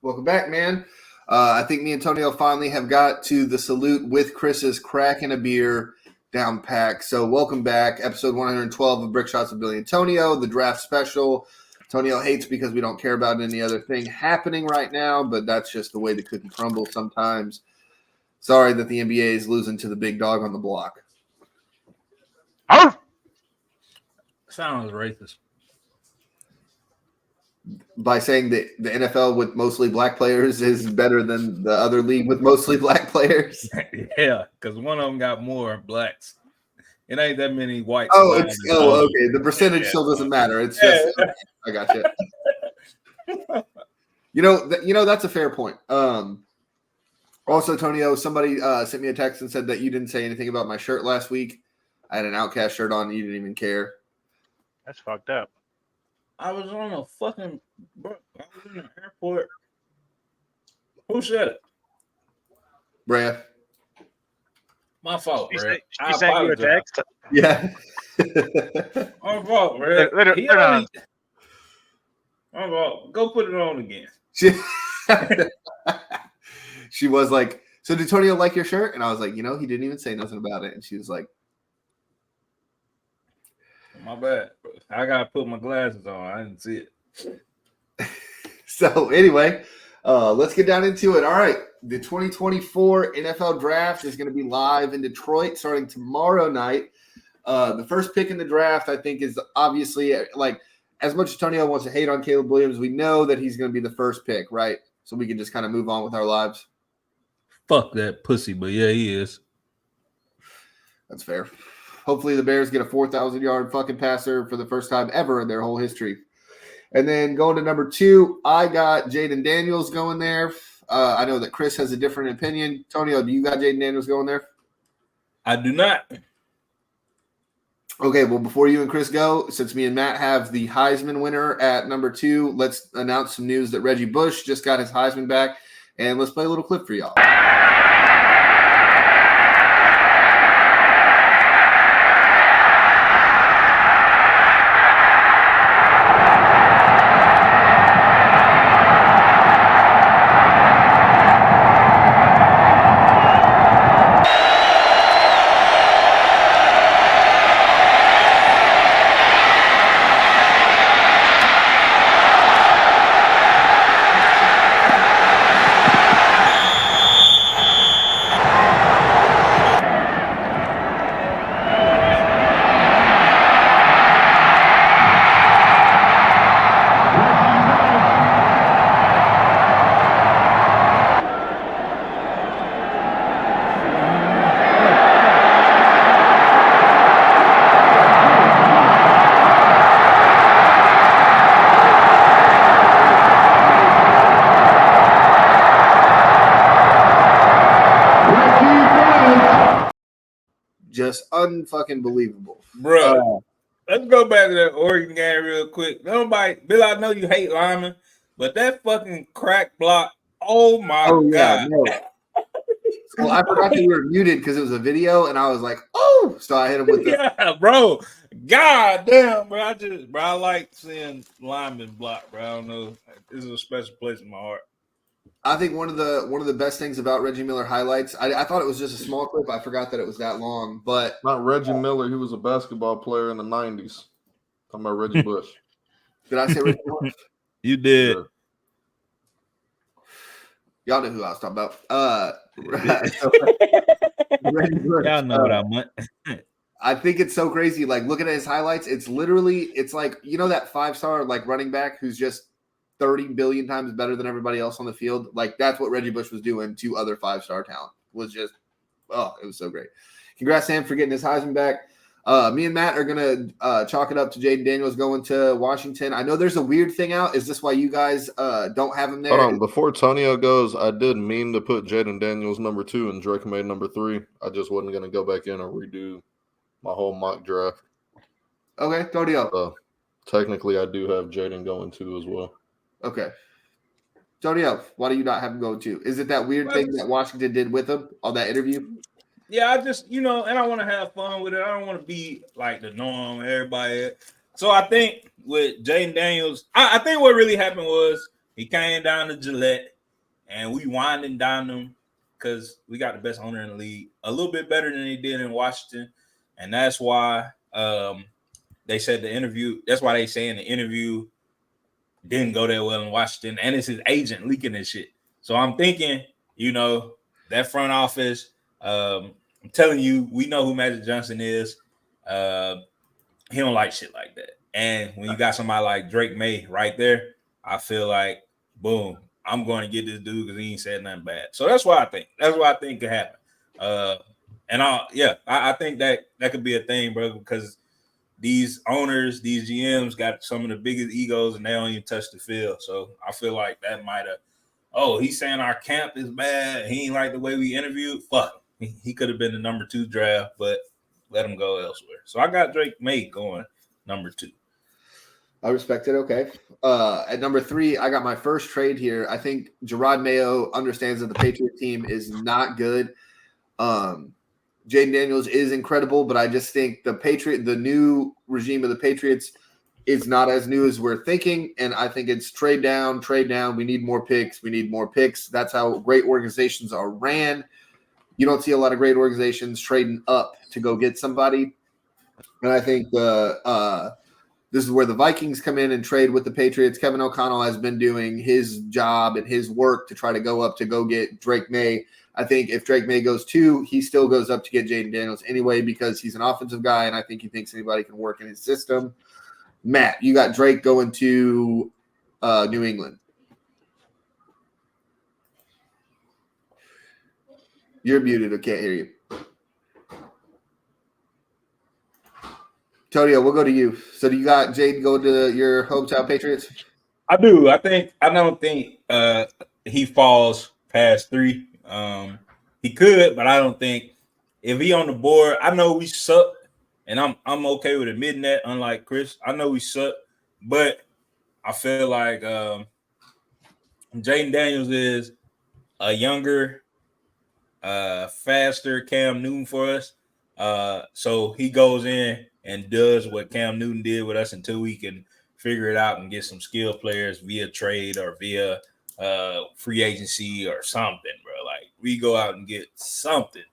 Welcome back, man. I think me and Tonio finally have got to the salute with Chris's cracking a beer down pack. So welcome back, episode 112 of Brick Shots with Billy and Tonio, the draft special. Tonio hates because we don't care about any other thing happening right now, but that's just the way the cookie crumbles sometimes. Sorry that the NBA is losing to the big dog on the block. Sounds racist. By saying that the NFL with mostly black players is better than the other league with mostly black players. Yeah, because one of them got more blacks. It ain't that many whites. Okay. The percentage still doesn't matter. It's just I got you. That's a fair point. Also, Tonio, somebody sent me a text and said that you didn't say anything about my shirt last week. I had an Outcast shirt on. And you didn't even care. That's fucked up. I was on a fucking. I was in the airport. Who said it? Brea. My fault, Brea. She sent you a text? Yeah. My fault, Brea. My fault. Go put it on again. She was like, so did Tonio like your shirt? And I was like, he didn't even say nothing about it. And she was like, my bad. I got to put my glasses on. I didn't see it. So anyway, let's get down into it. All right. The 2024 NFL draft is going to be live in Detroit starting tomorrow night. The first pick in the draft, I think, is obviously like as much as Tonio wants to hate on Caleb Williams, we know that he's going to be the first pick, right? So we can just kind of move on with our lives. Fuck that pussy, but yeah, he is. That's fair. Hopefully the Bears get a 4,000-yard fucking passer for the first time ever in their whole history. And then going to number 2, I got Jayden Daniels going there. I know that Chris has a different opinion. Tonio, do you got Jayden Daniels going there? I do not. Okay, well, before you and Chris go, since me and Matt have the Heisman winner at number 2, let's announce some news that Reggie Bush just got his Heisman back. And let's play a little clip for y'all. Just unfucking believable. Bro, let's go back to that Oregon game real quick. Nobody, Bill, I know you hate linemen, but that fucking crack block, oh my God. Yeah, no. Well, I forgot that we were muted because it was a video, and I was like, oh, so I hit him with the yeah, bro. God damn, bro. I like seeing linemen block, bro. I don't know. This is a special place in my heart. I think one of the best things about Reggie Miller highlights, I thought it was just a small clip. I forgot that it was that long, but not Reggie Miller. He was a basketball player in the 90s. Talking about Reggie Bush. Did I say Reggie Miller? You did. Sure. Y'all know who I was talking about. Y'all know what I meant. I think it's so crazy. Like looking at his highlights, it's like that 5-star like running back who's just 30 billion times better than everybody else on the field. Like that's what Reggie Bush was doing to other 5-star talent. Was just it was so great. Congrats, Sam, for getting his Heisman back. Me and Matt are gonna chalk it up to Jayden Daniels going to Washington. I know there's a weird thing out. Is this why you guys don't have him there? Hold on, before Tonio goes, I did mean to put Jayden Daniels number 2 and Drake May number 3. I just wasn't gonna go back in and redo my whole mock draft. Okay, Tonio. So technically, I do have Jayden going 2 as well. Okay. Tonio, why do you not have him go 2? Is it that weird thing that Washington did with him on that interview? Yeah, I just, and I want to have fun with it. I don't want to be like the norm, everybody. So I think with Jayden Daniels, I think what really happened was He came down to Gillette, and we winding down them because we got the best owner in the league, a little bit better than he did in Washington, and that's why they said the interview. That's why they saying the interview didn't go that well in Washington, and it's his agent leaking this shit. So I'm thinking, that front office. I'm telling you, we know who Magic Johnson is. He don't like shit like that. And when you got somebody like Drake May right there, I feel like, boom, I'm going to get this dude because he ain't said nothing bad. So that's what I think. That's what I think could happen. I think that could be a thing, bro, because these owners, these GMs got some of the biggest egos and they don't even touch the field. So I feel like that might have, he's saying our camp is bad. He ain't like the way we interviewed. Fuck. He could have been the number 2 draft, but let him go elsewhere. So I got Drake May going number 2. I respect it. Okay. At number 3, I got my first trade here. I think Gerard Mayo understands that the Patriot team is not good. Jaden Daniels is incredible, but I just think the new regime of the Patriots is not as new as we're thinking. And I think it's trade down. We need more picks. That's how great organizations are ran. You don't see a lot of great organizations trading up to go get somebody. And I think this is where the Vikings come in and trade with the Patriots. Kevin O'Connell has been doing his job and his work to try to go up to go get Drake May. I think if Drake May goes 2, he still goes up to get Jaden Daniels anyway because he's an offensive guy, and I think he thinks anybody can work in his system. Matt, you got Drake going to New England. You're muted. I can't hear you. Tonio, we'll go to you. So do you got Jaden go to your hometown Patriots? I do. I don't think he falls past 3. He could, but I don't think if he on the board. I know we suck, and I'm okay with admitting that. Unlike Chris, I know we suck, but I feel like Jaden Daniels is a younger, faster Cam Newton for us. So he goes in and does what Cam Newton did with us until we can figure it out and get some skilled players via trade or via free agency or something, bro. Like we go out and get something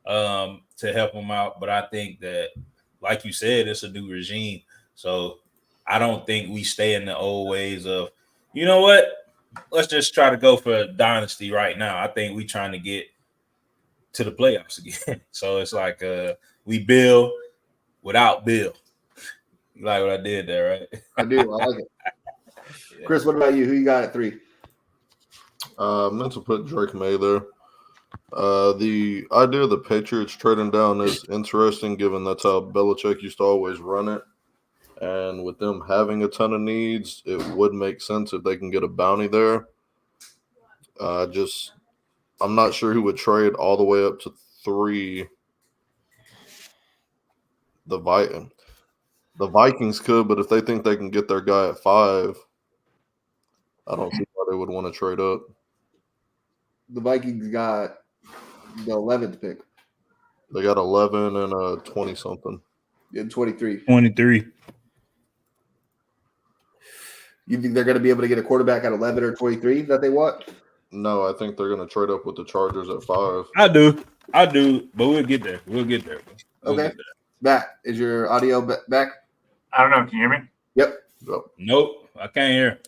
to help them out. But I think that, like you said, it's a new regime. So I don't think we stay in the old ways of, you know what? Let's just try to go for a dynasty right now. I think we trying to get to the playoffs again. So it's like we build without Bill. You like what I did there, right? I do. I like it. Yeah. Chris, what about you? Who you got at 3? I meant to put Drake May there. The idea of the Patriots trading down is interesting, given that's how Belichick used to always run it. And with them having a ton of needs, it would make sense if they can get a bounty there. I'm not sure who would trade all the way up to 3. The Vikings could, but if they think they can get their guy at 5, I don't see why they would want to trade up. The Vikings got the 11th pick. They got 11 and 20-something. In 23. 23. You think they're going to be able to get a quarterback at 11 or 23 that they want? No, I think they're going to trade up with the Chargers at 5. I do, but we'll get there. We'll get there. Okay. Matt, is your audio back? I don't know. Can you hear me? Yep. Nope, I can't hear.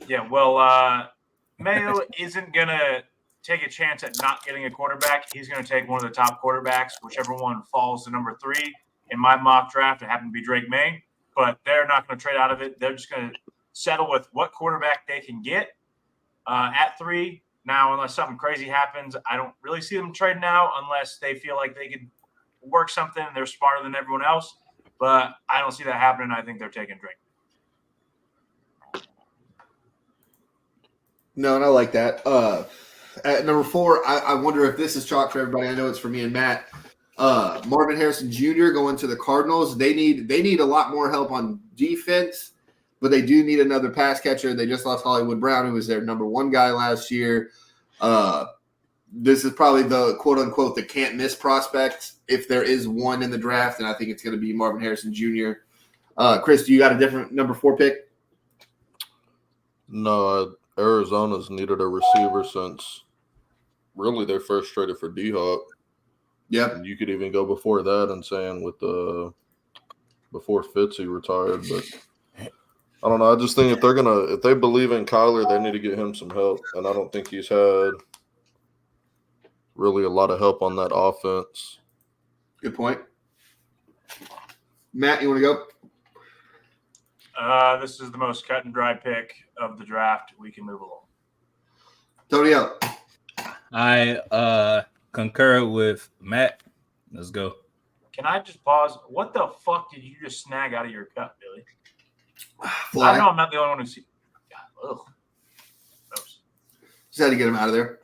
Yeah, well, Mayo isn't going to take a chance at not getting a quarterback. He's going to take one of the top quarterbacks, whichever one falls to number 3. In my mock draft, it happened to be Drake May, but they're not going to trade out of it. They're just going to settle with what quarterback they can get at 3. Now, unless something crazy happens, I don't really see them trading out unless they feel like they can work something and they're smarter than everyone else. But I don't see that happening. I think they're taking Drake. No, and I like that. At number 4, I wonder if this is chalk for everybody. I know it's for me and Matt. Marvin Harrison Jr. going to the Cardinals. They need a lot more help on defense, but they do need another pass catcher. They just lost Hollywood Brown, who was their number 1 guy last year. This is probably the quote-unquote the can't-miss prospect if there is one in the draft, and I think it's going to be Marvin Harrison Jr. Chris, do you got a different number 4 pick? No, Arizona's needed a receiver since really they first traded for D-Hop. Yep. And you could even go before that and saying with before Fitzy retired, but I don't know. I just think if they believe in Kyler, they need to get him some help. And I don't think he's had really a lot of help on that offense. Good point. Matt, you want to go? This is the most cut and dry pick of the draft. We can move along. Tonio. I concur with Matt. Let's go. Can I just pause? What the fuck did you just snag out of your cup, Billy? Fly. I know I'm not the only one who see. God, ugh. Gross. Just had to get him out of there.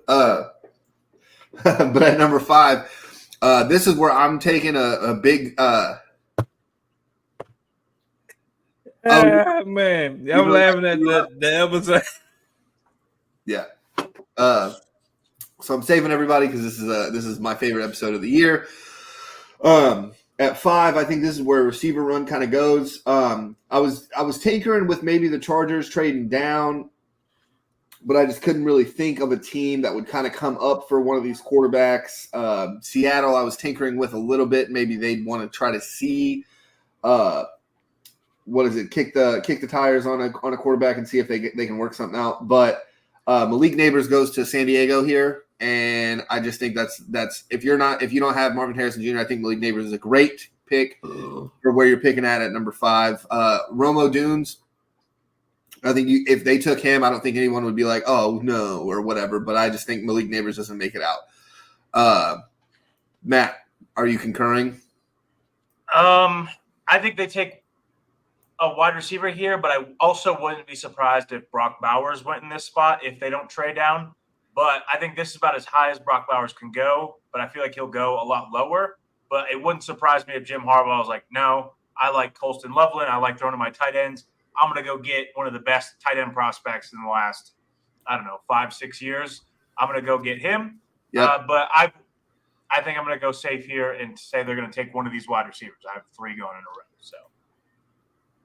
But at number 5, this is where I'm taking a big Man, I'm laughing at the episode. Yeah. So I'm saving everybody because this is my favorite episode of the year. At 5, I think this is where receiver run kind of goes. I was tinkering with maybe the Chargers trading down, but I just couldn't really think of a team that would kind of come up for one of these quarterbacks. Seattle, I was tinkering with a little bit. Maybe they'd want to try to see, kick the tires on a quarterback and see if they can work something out. But Malik Neighbors goes to San Diego here, and I just think that's if you don't have Marvin Harrison Jr., I think Malik Neighbors is a great pick for where you're picking at number 5. Romo Dunes, I think if they took him, I don't think anyone would be like, oh no, or whatever. But I just think Malik Neighbors doesn't make it out. Matt, are you concurring? I think they take a wide receiver here, but I also wouldn't be surprised if Brock Bowers went in this spot if they don't trade down. But I think this is about as high as Brock Bowers can go, but I feel like he'll go a lot lower. But it wouldn't surprise me if Jim Harbaugh was like, no, I like Colston Loveland. I like throwing to my tight ends. I'm going to go get one of the best tight end prospects in the last, 5-6 years. I'm going to go get him. Yep. But I think I'm going to go safe here and say they're going to take one of these wide receivers. I have 3 going in a row. So,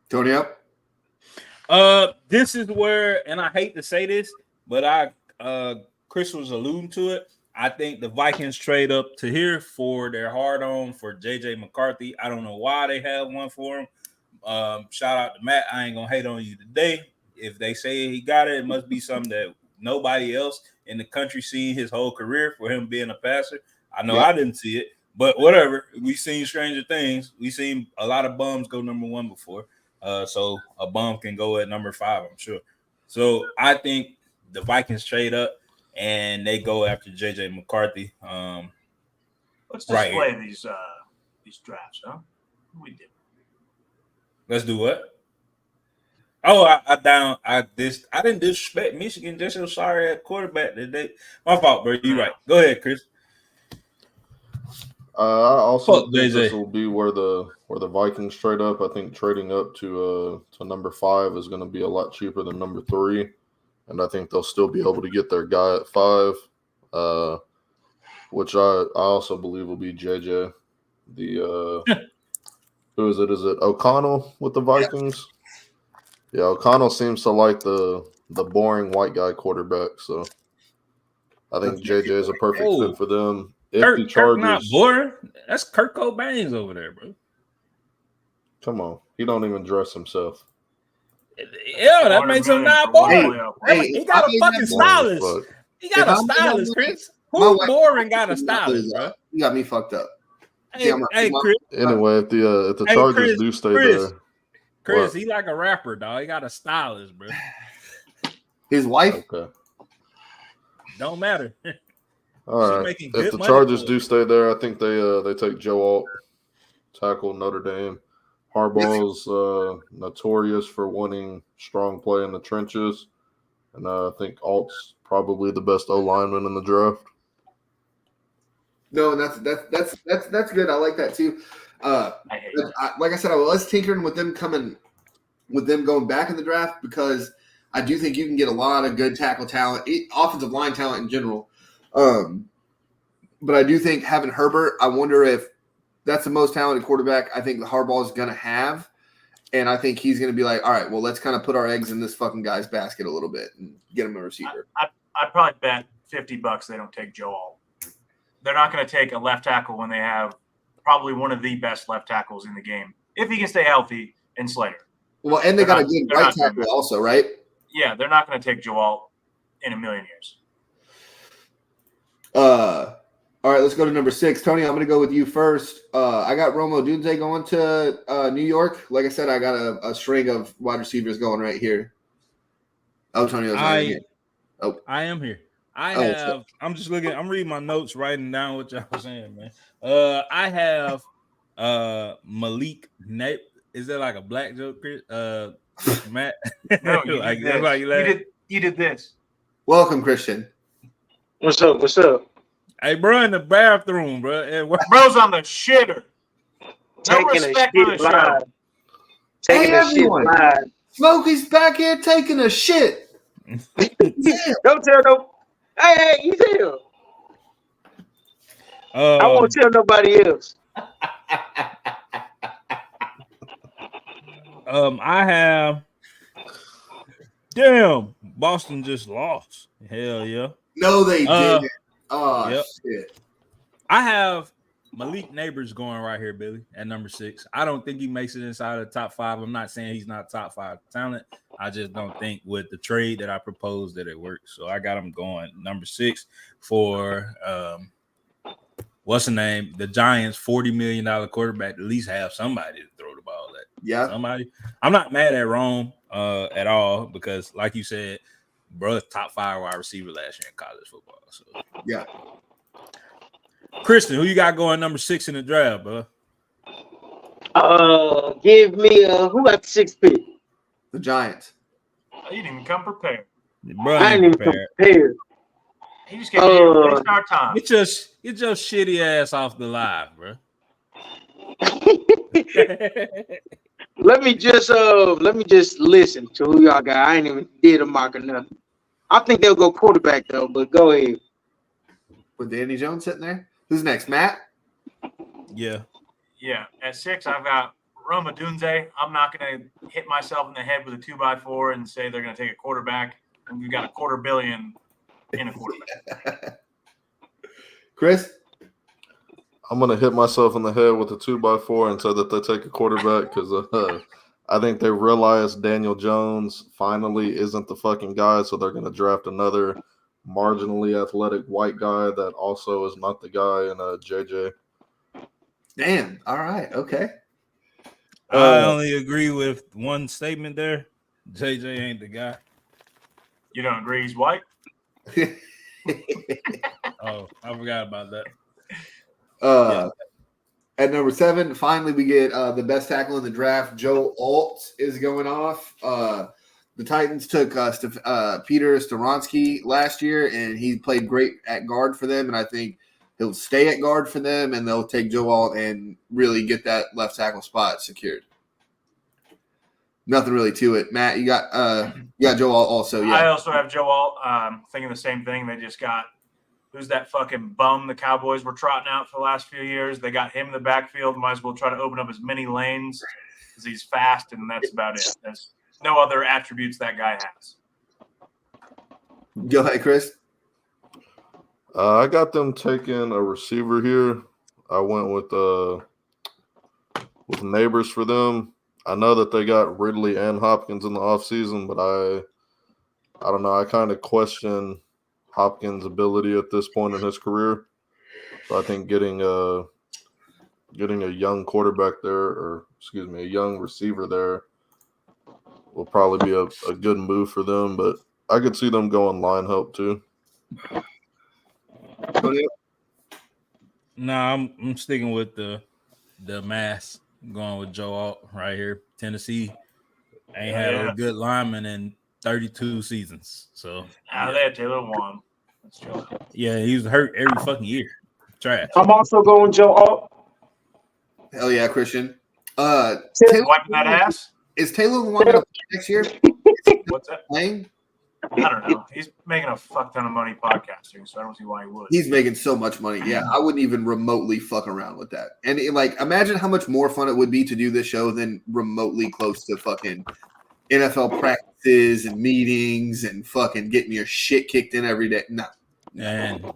Tonio? This is where, and I hate to say this, but Chris was alluding to it. I think the Vikings trade up to here for their hard-on for J.J. McCarthy. I don't know why they have one for him. Shout out to Matt. I ain't going to hate on you today. If they say he got it, it must be something that nobody else in the country seen his whole career for him being a passer. I know I didn't see it, but whatever. We've seen stranger things. We've seen a lot of bums go number 1 before. So a bum can go at number 5, I'm sure. So I think the Vikings trade up and they go after J.J. McCarthy. Let's display these drafts, huh? We did. Let's do what? Oh, I didn't disrespect Michigan. Just so sorry at quarterback today. My fault, bro. You right. Go ahead, Chris. I also think this will be where the Vikings trade up. I think trading up to number 5 is going to be a lot cheaper than number 3, and I think they'll still be able to get their guy at 5, which I also believe will be JJ. Who is it? Is it O'Connell with the Vikings? Yeah, O'Connell seems to like the boring white guy quarterback, so I think JJ is a perfect fit for them. Kirk not boring. That's Kurt Cobain's over there, bro. Come on. He don't even dress himself. Yeah, that makes him not boring. Hey, he got a fucking stylist. He got a stylist, Chris. Who's boring got a stylist, bro? You got me fucked up. Hey, Chris. Anyway, if the Chargers do stay there. Chris, he like a rapper, dog. He got a stylist, bro. His wife? Okay. Don't matter. All right. If the Chargers do stay there, I think they take Joe Alt, tackle Notre Dame. Harbaugh's notorious for wanting strong play in the trenches, and I think Alt's probably the best O lineman in the draft. No, that's good. I like that too. Like I said, I was tinkering with them going back in the draft because I do think you can get a lot of good tackle talent, offensive line talent in general. But I do think having Herbert, I wonder if that's the most talented quarterback I think the Harbaugh is going to have. And I think he's going to be like, all right, well, let's kind of put our eggs in this fucking guy's basket a little bit and get him a receiver. I'd probably bet $50 they don't take Joe Alt. They're not going to take a left tackle when they have probably one of the best left tackles in the game, if he can stay healthy, in Slater. Well, and they got a good right tackle also, right? Yeah, they're not going to take Joe Alt in a million years. All right, let's go to number 6. Tony, I'm going to go with you first. I got Rome Odunze going to New York. Like I said, I got a string of wide receivers going right here. Oh, Tony, I am here. I'm just looking. I'm reading my notes, writing down what y'all was saying, man. I have Malik Nape. Is that like a black joke, Chris? Matt? No, you did this. Welcome, Christian. What's up? What's up? Hey, bro, in the bathroom, bro. Bro's on the shitter. No Taking respect a for the shit show. live. Taking a shit everyone. live. Smokey's back here taking a shit. Don't tell no. Hey, he's here. I won't tell nobody else. I have. Damn, Boston just lost. Hell yeah. No, they didn't. Oh, yep. shit. I have Malik Neighbors going right here, Billy, at number 6. I don't think he makes it inside of the top 5. I'm not saying he's not top 5 talent. I just don't think with the trade that I proposed that it works. So I got him going number 6 for what's the name? The Giants, $40 million quarterback. At least have somebody to throw the ball at. Yeah. Somebody. I'm not mad at Rome at all because, like you said, bro, top 5 wide receiver last year in college football. So yeah. Christian, who you got going number 6 in the draft, bro? Give me who got the 6th pick? The Giants. You didn't even come prepared. Bro, I ain't even prepared. He just gave you a waste our time. Get your shitty ass off the live, bro. Let me just listen to who y'all got. I ain't even did a mock or nothing. I think they'll go quarterback though, but go ahead. With Danny Jones sitting there. Who's next? Matt? Yeah. Yeah. At 6, I've got Rome Odunze. I'm not going to hit myself in the head with a 2x4 and say they're going to take a quarterback. And we've got $250 million in a quarterback. Chris? I'm going to hit myself in the head with a 2x4 and say that they take a quarterback because I think they realize Daniel Jones finally isn't the fucking guy, so they're going to draft another marginally athletic white guy that also is not the guy in JJ. Damn. All right. Okay. I only agree with one statement there. JJ ain't the guy. You don't agree he's white? Oh, I forgot about that. At number 7, finally we get the best tackle in the draft. Joe Alt is going off. The Titans took Peter Storonsky last year, and he played great at guard for them. And I think he'll stay at guard for them, and they'll take Joe Alt and really get that left tackle spot secured. Nothing really to it. Matt, you got Joe Alt also. Yeah, I also have Joe Alt. Thinking the same thing. They just got who's that fucking bum the Cowboys were trotting out for the last few years. They got him in the backfield. Might as well try to open up as many lanes because he's fast, and that's about it. There's no other attributes that guy has. Go ahead, Chris. I got them taking a receiver here. I went with Neighbors for them. I know that they got Ridley and Hopkins in the offseason, but I don't know. I kind of question Hopkins' ability at this point in his career. So I think getting a young quarterback there, a young receiver there will probably be a good move for them. But I could see them going line help too. Nah, I'm sticking with the mass. I'm going with Joe Alt right here. Tennessee ain't had a good lineman in 32 seasons. So Out of that, Taylor won. yeah, he was hurt every fucking year. Trash. I'm also going Joe Alt. Hell yeah, Christian. Wiping that ass? Is Taylor the one next year? What's that? Playing? I don't know. He's making a fuck ton of money podcasting, so I don't see why he would. He's making so much money. Yeah, I wouldn't even remotely fuck around with that. And imagine how much more fun it would be to do this show than remotely close to fucking NFL practices and meetings and fucking getting your shit kicked in every day. No. And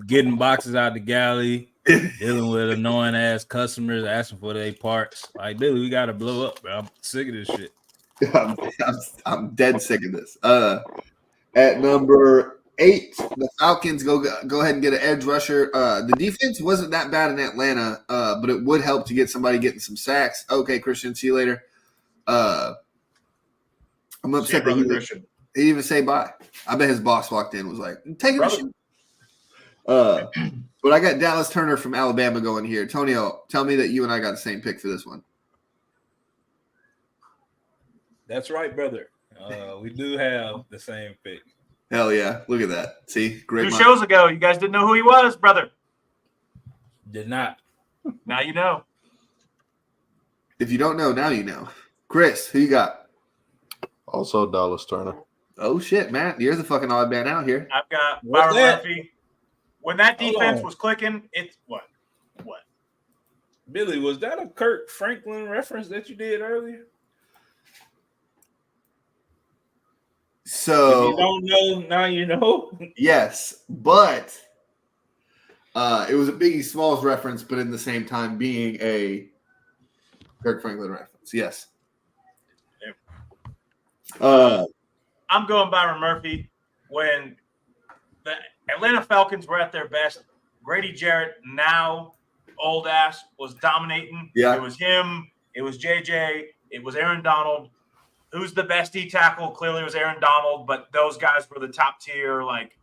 getting boxes out the galley, dealing with annoying ass customers asking for their parts. Like, dude, we gotta blow up, bro. I'm sick of this shit. I'm dead sick of this. At number 8, the Falcons go ahead and get an edge rusher. The defense wasn't that bad in Atlanta, but it would help to get somebody getting some sacks. Okay, Christian, see you later. I'm upset that he didn't even say bye. I bet his boss walked in and was like, take a shit. But I got Dallas Turner from Alabama going here. Tonio, tell me that you and I got the same pick for this one. That's right, brother. We do have the same pick. Hell yeah. Look at that. See? Great. 2 shows ago, you guys didn't know who he was, brother. Did not. Now you know. If you don't know, now you know. Chris, who you got? Also, Dallas Turner. Oh, shit, Matt. You're the fucking odd man out here. I've got What's Byron that? Murphy. When that Hold defense on. was clicking, it's what? Billy, was that a Kurt Franklin reference that you did earlier? So If you don't know, now you know. yes, but it was a Biggie Smalls reference, but in the same time being a Kirk Franklin reference. Yes. I'm going Byron Murphy. When the Atlanta Falcons were at their best, Grady Jarrett, now old ass, was dominating. Yeah. It was him. It was JJ. It was Aaron Donald. Who's the best D tackle? Clearly it was Aaron Donald, but those guys were the top tier, like,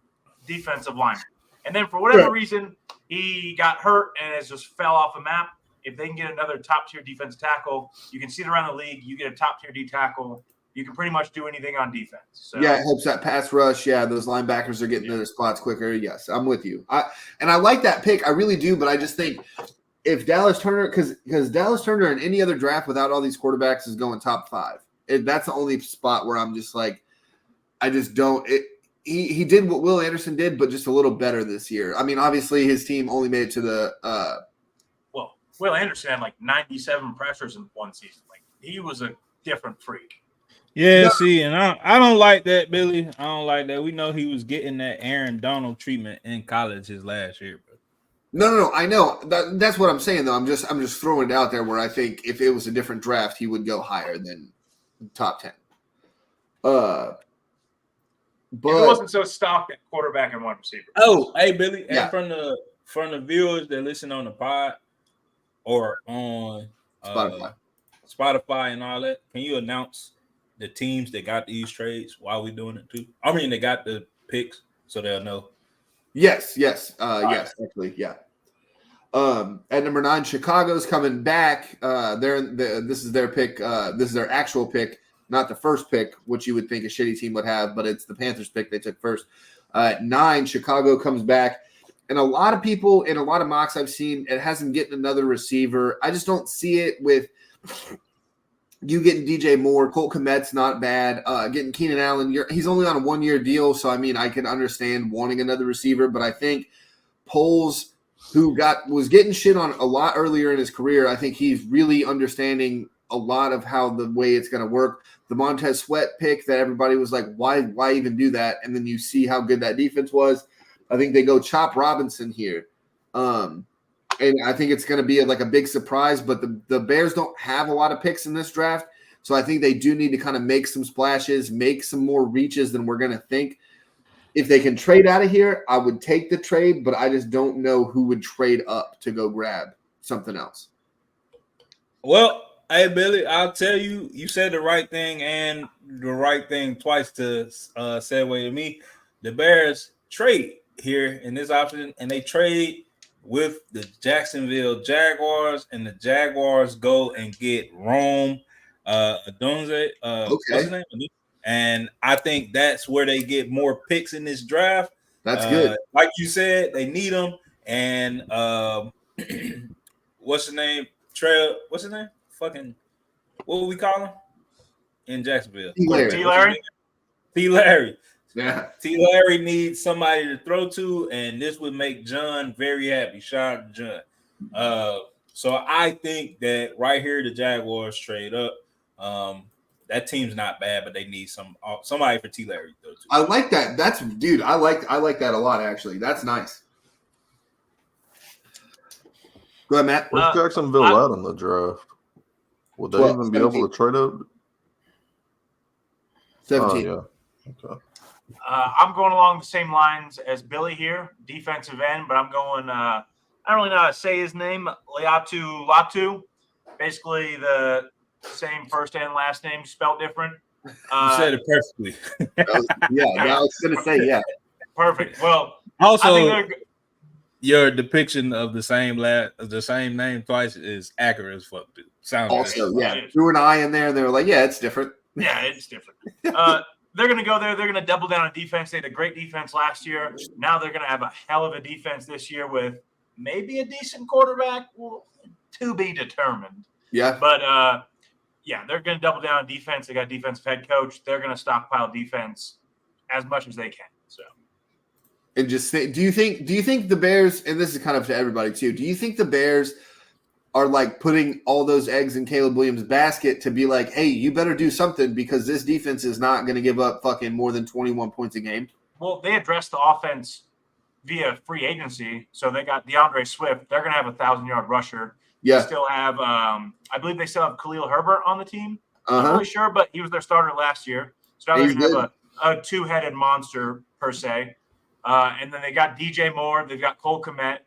defensive linemen. And then for whatever reason, he got hurt and has just fell off the map. If they can get another top tier defense tackle, you can see it around the league. You get a top tier D tackle, you can pretty much do anything on defense. So, yeah, it helps that pass rush. Yeah, those linebackers are getting to their spots quicker. Yes, I'm with you. I like that pick. I really do, but I just think if Dallas Turner, because Dallas Turner in any other draft without all these quarterbacks is going top 5. That's the only spot where I'm just like, I just don't. He did what Will Anderson did, but just a little better this year. I mean, obviously his team only made it to the. Well, Will Anderson had like 97 pressures in one season. Like, he was a different freak. Yeah, see, and I don't like that, Billy. I don't like that. We know he was getting that Aaron Donald treatment in college his last year, bro. No. I know that's what I'm saying though. I'm just throwing it out there where I think if it was a different draft, he would go higher than top 10. But If it wasn't so stocked at quarterback and wide receiver. Oh, hey, Billy, Yeah. and from the viewers that listen on the pod or on Spotify and all that, can you announce the teams that got these trades while we doing it too? I mean, they got the picks, so they'll know. Yes, actually, yeah. At number 9, Chicago's coming back. This is their pick. This is their actual pick, not the first pick, which you would think a shitty team would have, but it's the Panthers pick they took first. 9, Chicago comes back. And a lot of people in a lot of mocks I've seen, it has him getting another receiver. I just don't see it with you getting DJ Moore. Colt Kmet's not bad. Getting Keenan Allen, he's only on a 1-year deal, so I mean I can understand wanting another receiver, but I think Poles, who was getting shit on a lot earlier in his career, I think he's really understanding a lot of how the way it's going to work. The Montez Sweat pick that everybody was like, why even do that? And then you see how good that defense was. I think they go Chop Robinson here. And I think it's going to be like a big surprise, but the Bears don't have a lot of picks in this draft. So I think they do need to kind of make some splashes, make some more reaches than we're going to think. If they can trade out of here, I would take the trade, but I just don't know who would trade up to go grab something else. Well, hey, Billy, I'll tell you, you said the right thing and the right thing twice to segue to me. The Bears trade here in this option, and they trade with the Jacksonville Jaguars, and the Jaguars go and get Rome Odunze. What's his name? And I think that's where they get more picks in this draft. That's good. Like you said, they need them. And what's his name? What's his name? Fucking, what would we call him in Jacksonville? T. Larry. T. Larry. Yeah. T. Larry needs somebody to throw to, and this would make John very happy. Shout out to John. So I think that right here, the Jaguars trade up. That team's not bad, but they need somebody for T. Larry to throw to. I like that. Dude, I like that a lot, actually. That's nice. Go ahead, Matt. Where's Jacksonville at in the draft? Would they 12, even be 17. able to trade up? 17. Oh, yeah. Okay. I'm going along the same lines as Billy here, defensive end, but I'm going. I don't really know how to say his name. Leatu Latu, basically the same first and last name spelled different. You said it perfectly. I was gonna say yeah. Perfect. Well, Also, your depiction of the same name twice is accurate as fuck, dude. Sounds Also, good. yeah, threw an I in there, and they were like, "Yeah, it's different." Yeah, it's different. They're going to go there. They're going to double down on defense. They had a great defense last year. Now they're going to have a hell of a defense this year with maybe a decent quarterback. Well, to be determined. Yeah, But yeah, they're going to double down on defense. They got a defensive head coach. They're going to stockpile defense as much as they can. So, and just do you think the Bears? And this is kind of to everybody too. Do you think the Bears are like putting all those eggs in Caleb Williams' basket to be like, hey, you better do something because this defense is not going to give up fucking more than 21 points a game? well, they addressed the offense via free agency. So they got DeAndre Swift. They're going to have a 1,000-yard rusher. Yeah. They still have, I believe they still have Khalil Herbert on the team. I'm not Uh-huh. really sure, but he was their starter last year. So now they're He's going to have a two-headed monster per se. And then they got DJ Moore. They've got Cole Kmet.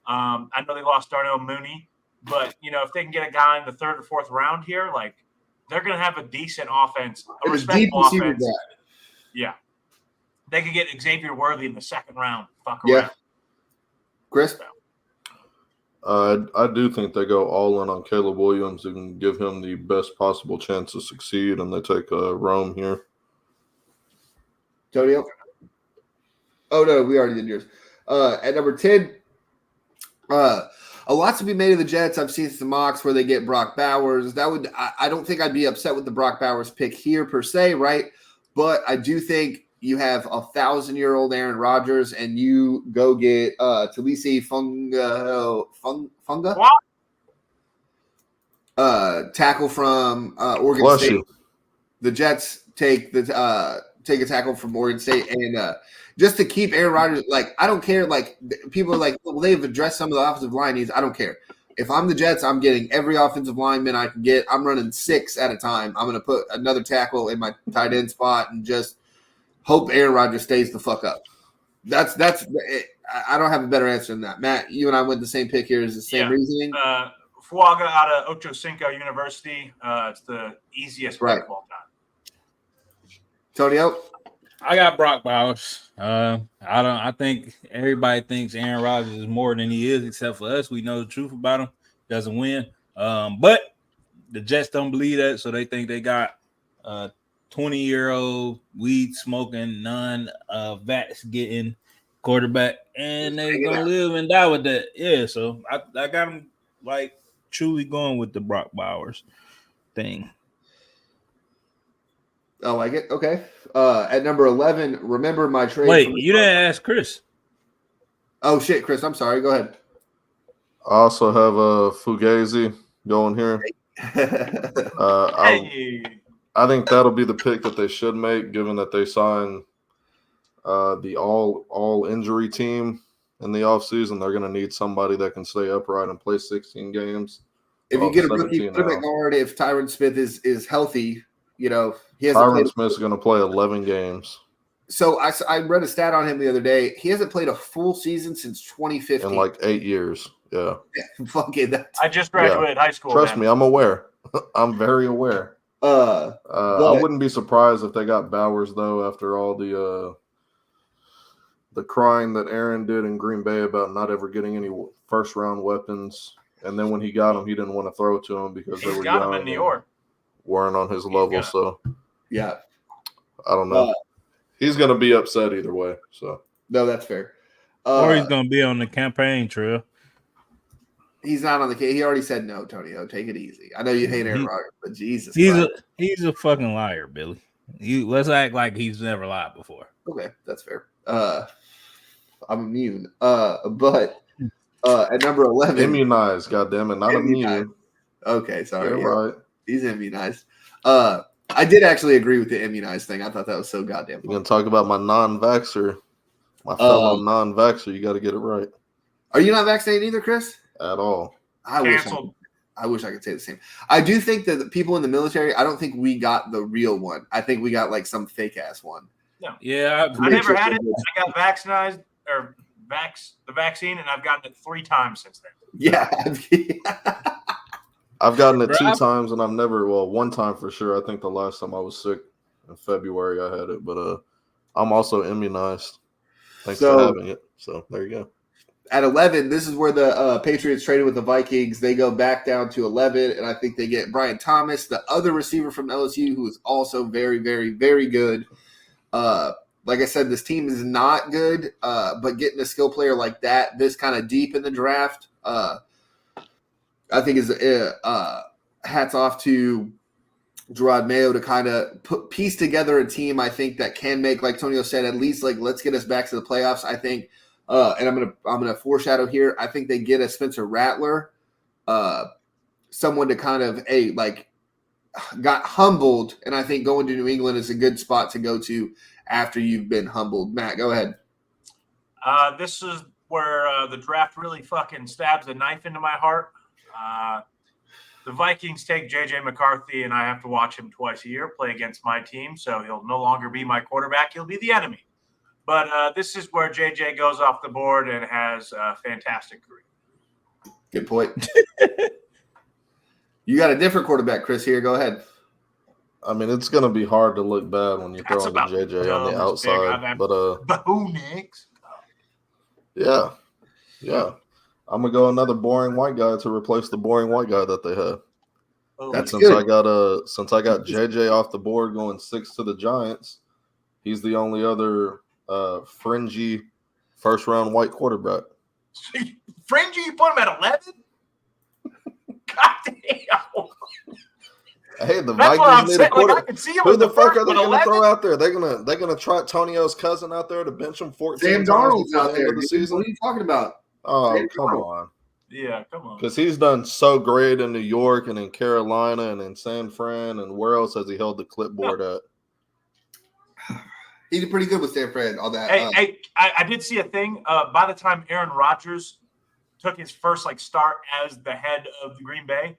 I know they lost Darnell Mooney. But, you know, if they can get a guy in the third or fourth round here, like, they're going to have a decent offense, a And a deep respectable receiver offense. back. Yeah. They could get Xavier Worthy in the second round. Fuck Yeah. around. Chris? I do think they go all in on Caleb Williams and give him the best possible chance to succeed, and they take Rome here. Tonio? Oh, no, we already did yours. At number 10, a lot to be made of the Jets. I've seen some mocks where they get Brock Bowers. I don't think I'd be upset with the Brock Bowers pick here per se, right? But I do think you have 1,000-year-old Aaron Rodgers, and you go get Talise Funga, tackle from Oregon Bless State. you. The Jets take a tackle from Oregon State, and just to keep Aaron Rodgers, like, I don't care. Like, people are like, well, they've addressed some of the offensive line needs. I don't care. If I'm the Jets, I'm getting every offensive lineman I can get. I'm running 6 at a time. I'm going to put another tackle in my tight end spot and just hope Aaron Rodgers stays the fuck up. That's it. I don't have a better answer than that. Matt, you and I went the same pick here. Is the same reasoning? Fuaga out of Ocho Cinco University. It's the easiest pick of all time. Tonio? I got Brock Bowers. I think everybody thinks Aaron Rodgers is more than he is, except for us. We know the truth about him. Doesn't win. But the Jets don't believe that, so they think they got 20-year-old weed smoking, none vax getting quarterback, and they're gonna live and die with that. Yeah, so I got him like truly going with the Brock Bowers thing. I like it. Okay. At number 11, remember my trade. Wait, you didn't ask Chris. Oh shit, Chris. I'm sorry. Go ahead. I also have Fugazi going here. I think that'll be the pick that they should make, given that they signed the all injury team in the offseason. They're going to need somebody that can stay upright and play 16 games. If you get a rookie quarterback guard, if Tyron Smith is healthy, you know, he hasn't Tyron Smith's going to play 11 games. So I read a stat on him the other day. He hasn't played a full season since 2015. In like 8 years. Yeah. Fuck it. I just graduated high school. Trust me, I'm aware. I'm very aware. I wouldn't be surprised if they got Bowers, though, after all the crying that Aaron did in Green Bay about not ever getting any first-round weapons. And then when he got them, he didn't want to throw to him because they were got young him in New York. Weren't on his level. So, yeah. I don't know. He's going to be upset either way. So, no, that's fair. Or he's going to be on the campaign trail. He's not on the case. He already said no, Tonio. Take it easy. I know you hate Aaron Rodgers, but Jesus He's a fucking liar, Billy. Let's act like he's never lied before. Okay, that's fair. I'm immune. But at number 11, Immunized, goddammit, not Immunized. immune. Okay, sorry. Yeah, right. He's immunized. I did actually agree with the immunized thing. I thought that was so goddamn You're funny. gonna talk about my non-vaxxer, my fellow non-vaxxer. You got to get it right Are you not vaccinated either, Chris? at all. I Canceled. wish I could say the same. I do think that the people in the military, I don't think we got the real one. I think we got like some fake ass one. Yeah, I never had it. I got vaccinated or the vaccine, and I've gotten it 3 times since then. Yeah. I've gotten it Bro, 2 times, and I've never. Well, 1 time for sure. I think the last time I was sick in February, I had it. But I'm also immunized. Thanks for having it. So there you go. At 11, this is where the Patriots traded with the Vikings. They go back down to 11, and I think they get Brian Thomas, the other receiver from LSU, who is also very, very, very good. Like I said, this team is not good, but getting a skill player like that, this kind of deep in the draft, I think is hats off to Gerard Mayo to kind of piece together a team. I think that can make, like Tonio said, at least like let's get us back to the playoffs. I think, and I'm gonna foreshadow here. I think they get a Spencer Rattler, someone to kind of got humbled, and I think going to New England is a good spot to go to after you've been humbled. Matt, go ahead. This is where the draft really fucking stabs a knife into my heart. The Vikings take J.J. McCarthy, and I have to watch him twice a year play against my team, so he'll no longer be my quarterback. He'll be the enemy. But this is where J.J. goes off the board and has a fantastic career. Good point. You got a different quarterback, Chris, here. Go ahead. I mean, it's gonna be hard to look bad when you're That's throwing about the JJ on the dumbest pick I've outside. ever- But Who next? yeah. I'm gonna go another boring white guy to replace the boring white guy that they had. Oh, That's Since good. I got JJ off the board going 6 to the Giants, he's the only other fringy first round white quarterback. Fringy, you put him at 11? God damn. Hey, the That's what I'm Vikings need a saying. Like, I quarterback. can see him Who in the fuck first, are they but going to 11? throw out there? They're gonna try Tonio's cousin out there to bench him 14 Sam times Darnold's before out the end there. of the Dude. season. What are you talking about? Oh, Sam come Darnold. on. Yeah, come on. Because he's done so great in New York and in Carolina and in San Fran, and where else has he held the clipboard at? He did pretty good with San Fran. All that. Hey, I did see a thing. By the time Aaron Rodgers took his first start as the head of the Green Bay,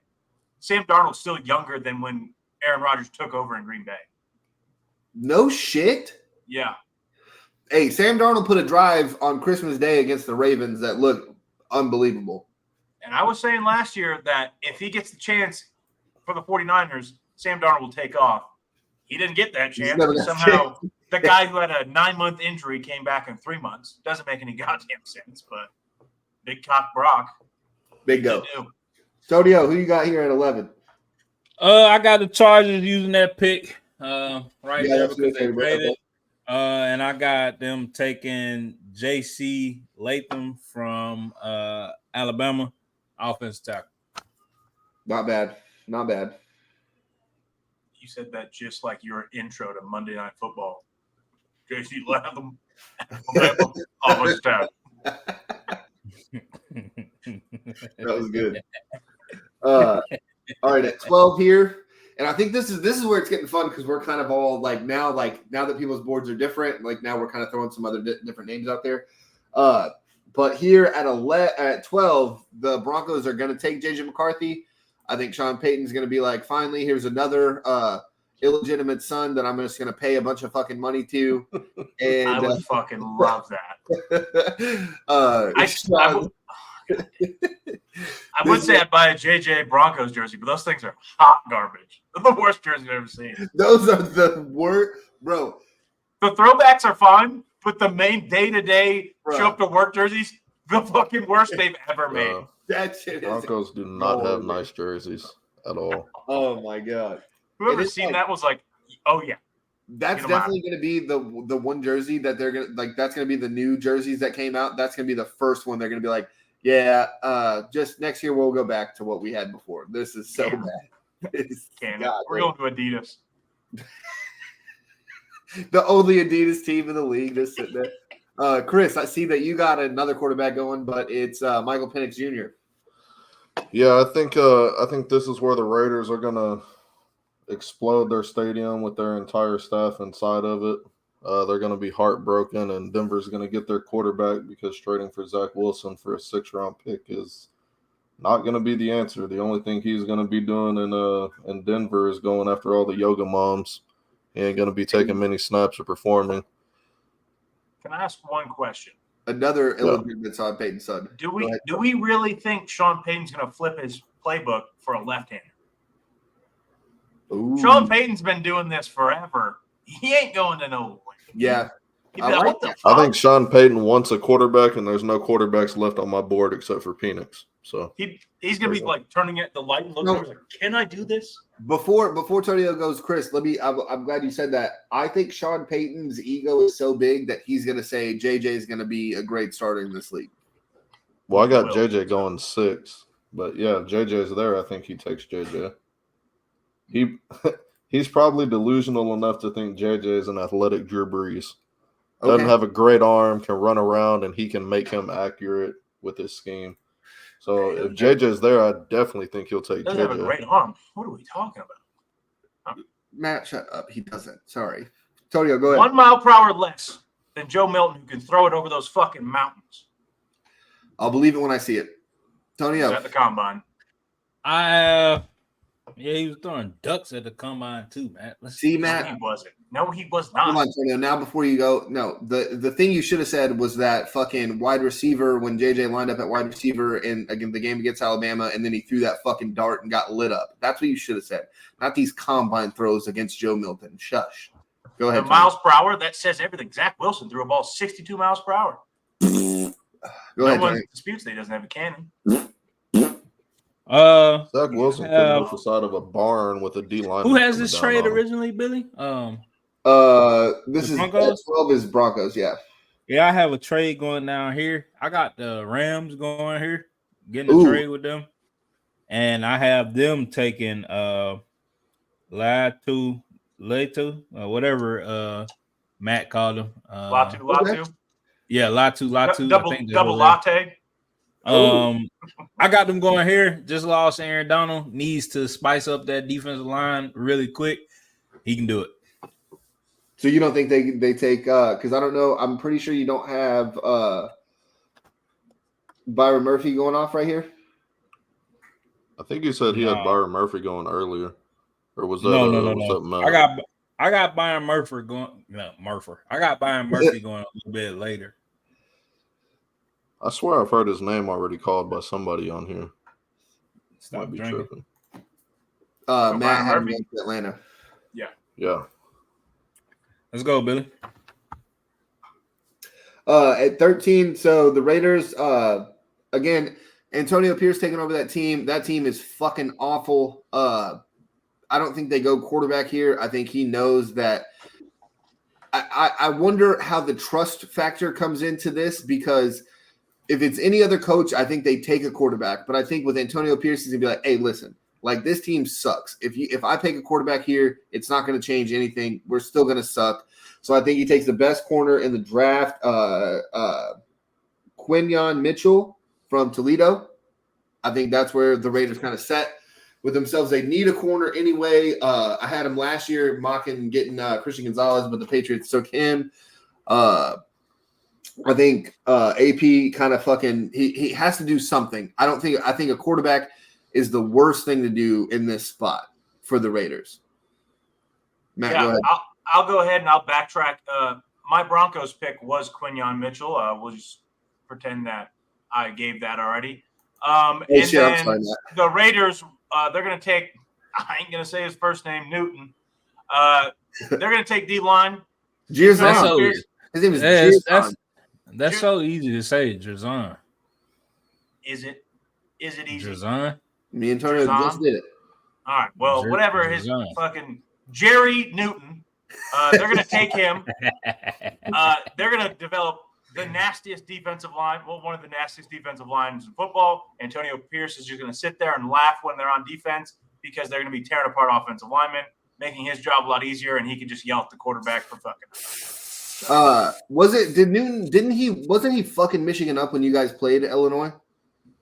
Sam Darnold's still younger than when Aaron Rodgers took over in Green Bay. No shit. Yeah. Hey, Sam Darnold put a drive on Christmas Day against the Ravens that looked unbelievable. And I was saying last year that if he gets the chance for the 49ers, Sam Darnold will take off. He didn't get that chance. never got a Somehow the guy who had a 9-month injury came back in 3 months. Doesn't make any goddamn sense, but big cock Brock. Big go. They do. Tonio, who you got here at 11? I got the Chargers using that pick right Yeah, there that's because good. they traded. And I got them taking J.C. Latham from Alabama, offensive tackle. Not bad. Not bad. You said that just like your intro to Monday Night Football. JC Latham, always tap. That was good. All right, at 12 here, and I think this is where it's getting fun because we're kind of all now that people's boards are different, now we're kind of throwing some other different names out there. But here at 12, the Broncos are going to take JJ McCarthy. I think Sean Payton's going to be like, finally, here's another illegitimate son that I'm just going to pay a bunch of fucking money to. And I would fucking love that. I would say I'd buy a JJ Broncos jersey, but those things are hot garbage. They're the worst jerseys I've ever seen. Those are the worst, bro. The throwbacks are fine, but the main day-to-day Bro. show up to work jerseys, the fucking worst they've ever made. That shit is. Broncos do not have nice jerseys at all. Oh my god. Whoever It is seen that was like, oh yeah. That's Get 'em out. definitely going to be the one jersey that they're going to that's going to be the new jerseys that came out. That's going to be the first one they're going to be like, yeah, just next year we'll go back to what we had before. This is so bad. It's Can't. God, We're bro. going to Adidas. The only Adidas team in the league just sitting there. Chris, I see that you got another quarterback going, but it's Michael Penix Jr. Yeah, I think this is where the Raiders are gonna explode their stadium with their entire staff inside of it. They're gonna be heartbroken, and Denver's gonna get their quarterback because trading for Zach Wilson for a 6th-round pick is not gonna be the answer. The only thing he's gonna be doing in Denver is going after all the yoga moms. He ain't gonna be taking many snaps or performing. Can I ask one question? Another illegitimate Sean Payton's son. Do we really think Sean Payton's going to flip his playbook for a left-hander? Ooh. Sean Payton's been doing this forever. He ain't going to no. Yeah. He'd be like, what the I fuck? think Sean Payton wants a quarterback, and there's no quarterbacks left on my board except for Penix. So he's going to be like turning at the light and looking over like, can I do this? Before Tonio goes, Chris, I'm glad you said that. I think Sean Payton's ego is so big that he's going to say JJ is going to be a great starter in this league. Well, I got JJ going 6, but yeah, JJ's there. I think he takes JJ. He's probably delusional enough to think JJ is an athletic Drew Brees. Doesn't have a great arm, can run around, and he can make him accurate with his scheme. So if JJ's there, I definitely think he'll take Doesn't JJ. have a great arm. What are we talking about? Matt, shut up. He doesn't. Sorry. Tonio, go ahead. 1 mile per hour less than Joe Milton, who can throw it over those fucking mountains. I'll believe it when I see it. Tonio. At the combine. Yeah, he was throwing ducks at the combine too, man. See, Matt. No, he wasn't. No, he was not. Hold on, Tonio. Now, before you go, no, the thing you should have said was that fucking wide receiver when JJ lined up at wide receiver in again the game against Alabama, and then he threw that fucking dart and got lit up. That's what you should have said, not these combine throws against Joe Milton. Shush. Go ahead. The miles per hour, that says everything. Zach Wilson threw a ball 62 miles per hour. Go No ahead, one Tonio. disputes that he doesn't have a cannon. Zach Wilson came off the side of a barn with a D line. Who has this trade originally, Billy? This is Broncos? 12 is Broncos, yeah. Yeah, I have a trade going down here. I got the Rams going here, getting a trade with them, and I have them taking Latu, whatever Matt called him. Latu. Yeah, Latu. Double latte. I got them going here. Just lost Aaron Donald. Needs to spice up that defensive line really quick. He can do it. So you don't think they take because I don't know. I'm pretty sure you don't have Byron Murphy going off right here. I think you said he had Byron Murphy going earlier, or was that no. Matt? I got Byron Murphy going. No, Murphy. I got Byron Murphy going a little bit later. I swear I've heard his name already called by somebody on here. Stop drinking. Matt had him to Atlanta. Yeah. Let's go, Billy. At 13, so the Raiders, again, Antonio Pierce taking over that team. That team is fucking awful. I don't think they go quarterback here. I think he knows that. I wonder how the trust factor comes into this because if it's any other coach, I think they take a quarterback. But I think with Antonio Pierce, he's going to be like, hey, listen, like this team sucks. If I pick a quarterback here, it's not going to change anything. We're still going to suck. So I think he takes the best corner in the draft, Quinyon Mitchell from Toledo. I think that's where the Raiders kind of set with themselves. They need a corner anyway. I had him last year mocking getting Christian Gonzalez, but the Patriots took him. I think AP kind of fucking he has to do something. I think a quarterback is the worst thing to do in this spot for the Raiders. Matt, go ahead. I'll go ahead and I'll backtrack. My Broncos pick was Quinyon Mitchell. We'll just pretend that I gave that already. The Raiders, they're going to take – I ain't going to say his first name, Newton. They're going to take D-line. His name is Giazon. That's so easy to say, Giazon. Is it easy? Giazon? Me and Antonio just did it. All right. Well, whatever his fucking Jerry Newton. They're going to take him. They're going to develop the nastiest defensive line. Well, one of the nastiest defensive lines in football. Antonio Pierce is just going to sit there and laugh when they're on defense because they're going to be tearing apart offensive linemen. making his job a lot easier, and he could just yell at the quarterback for fucking. Wasn't he fucking Michigan up when you guys played Illinois?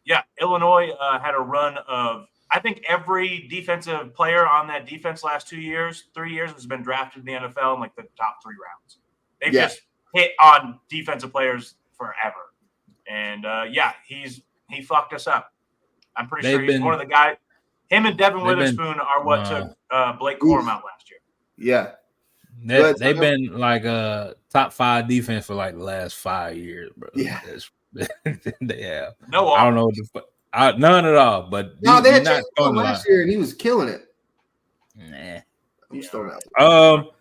Yeah, Illinois had a run of, I think every defensive player on that defense last 3 years has been drafted in the NFL in like the top 3 rounds. They've just hit on defensive players forever. And he fucked us up. I'm pretty sure he's one of the guys. Him and Devin Witherspoon are what took Blake Corum out last year. Yeah. They've been like a top 5 defense for like the last 5 years, bro. Yeah. They have. No, I don't know what the fuck. None at all. But no, they had Chase last year and he was killing it. Nah. I'm still out.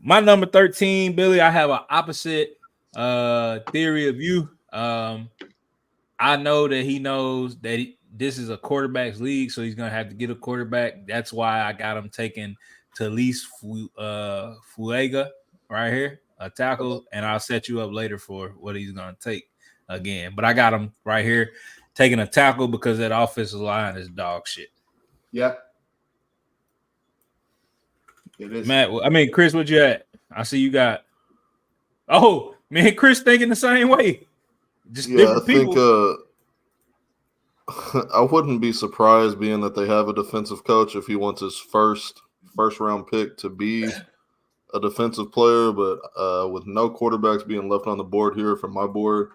My number 13, Billy, I have an opposite theory of you. I know that he knows that this is a quarterback's league, so he's gonna have to get a quarterback. That's why I got him taking Talise Fuega right here, a tackle, and I'll set you up later for what he's gonna take again. But I got him right here taking a tackle because that offensive line is dog shit. Yeah. It is. Matt, Chris, what you at? I see you got. Oh, man, Chris thinking the same way. Just different people. I wouldn't be surprised, being that they have a defensive coach, if he wants his first round pick to be a defensive player. But with no quarterbacks being left on the board here from my board,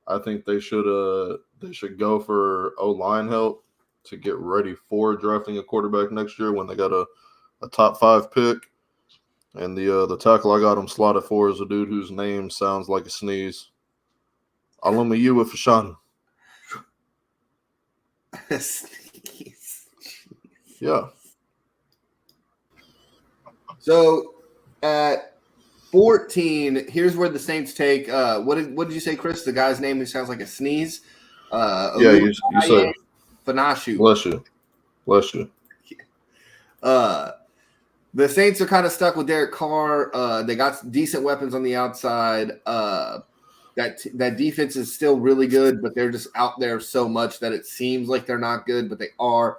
I think they should go for O-line help to get ready for drafting a quarterback next year when they got a top 5 pick. And the tackle I got him slotted for is a dude whose name sounds like a sneeze. Alumayu with Fashan. Yeah. So at 14, here's where the Saints take. What did you say, Chris? The guy's name who sounds like a sneeze. You said Fanashu. Bless you. The Saints are kind of stuck with Derek Carr. They got decent weapons on the outside. That defense is still really good, but they're just out there so much that it seems like they're not good, but they are.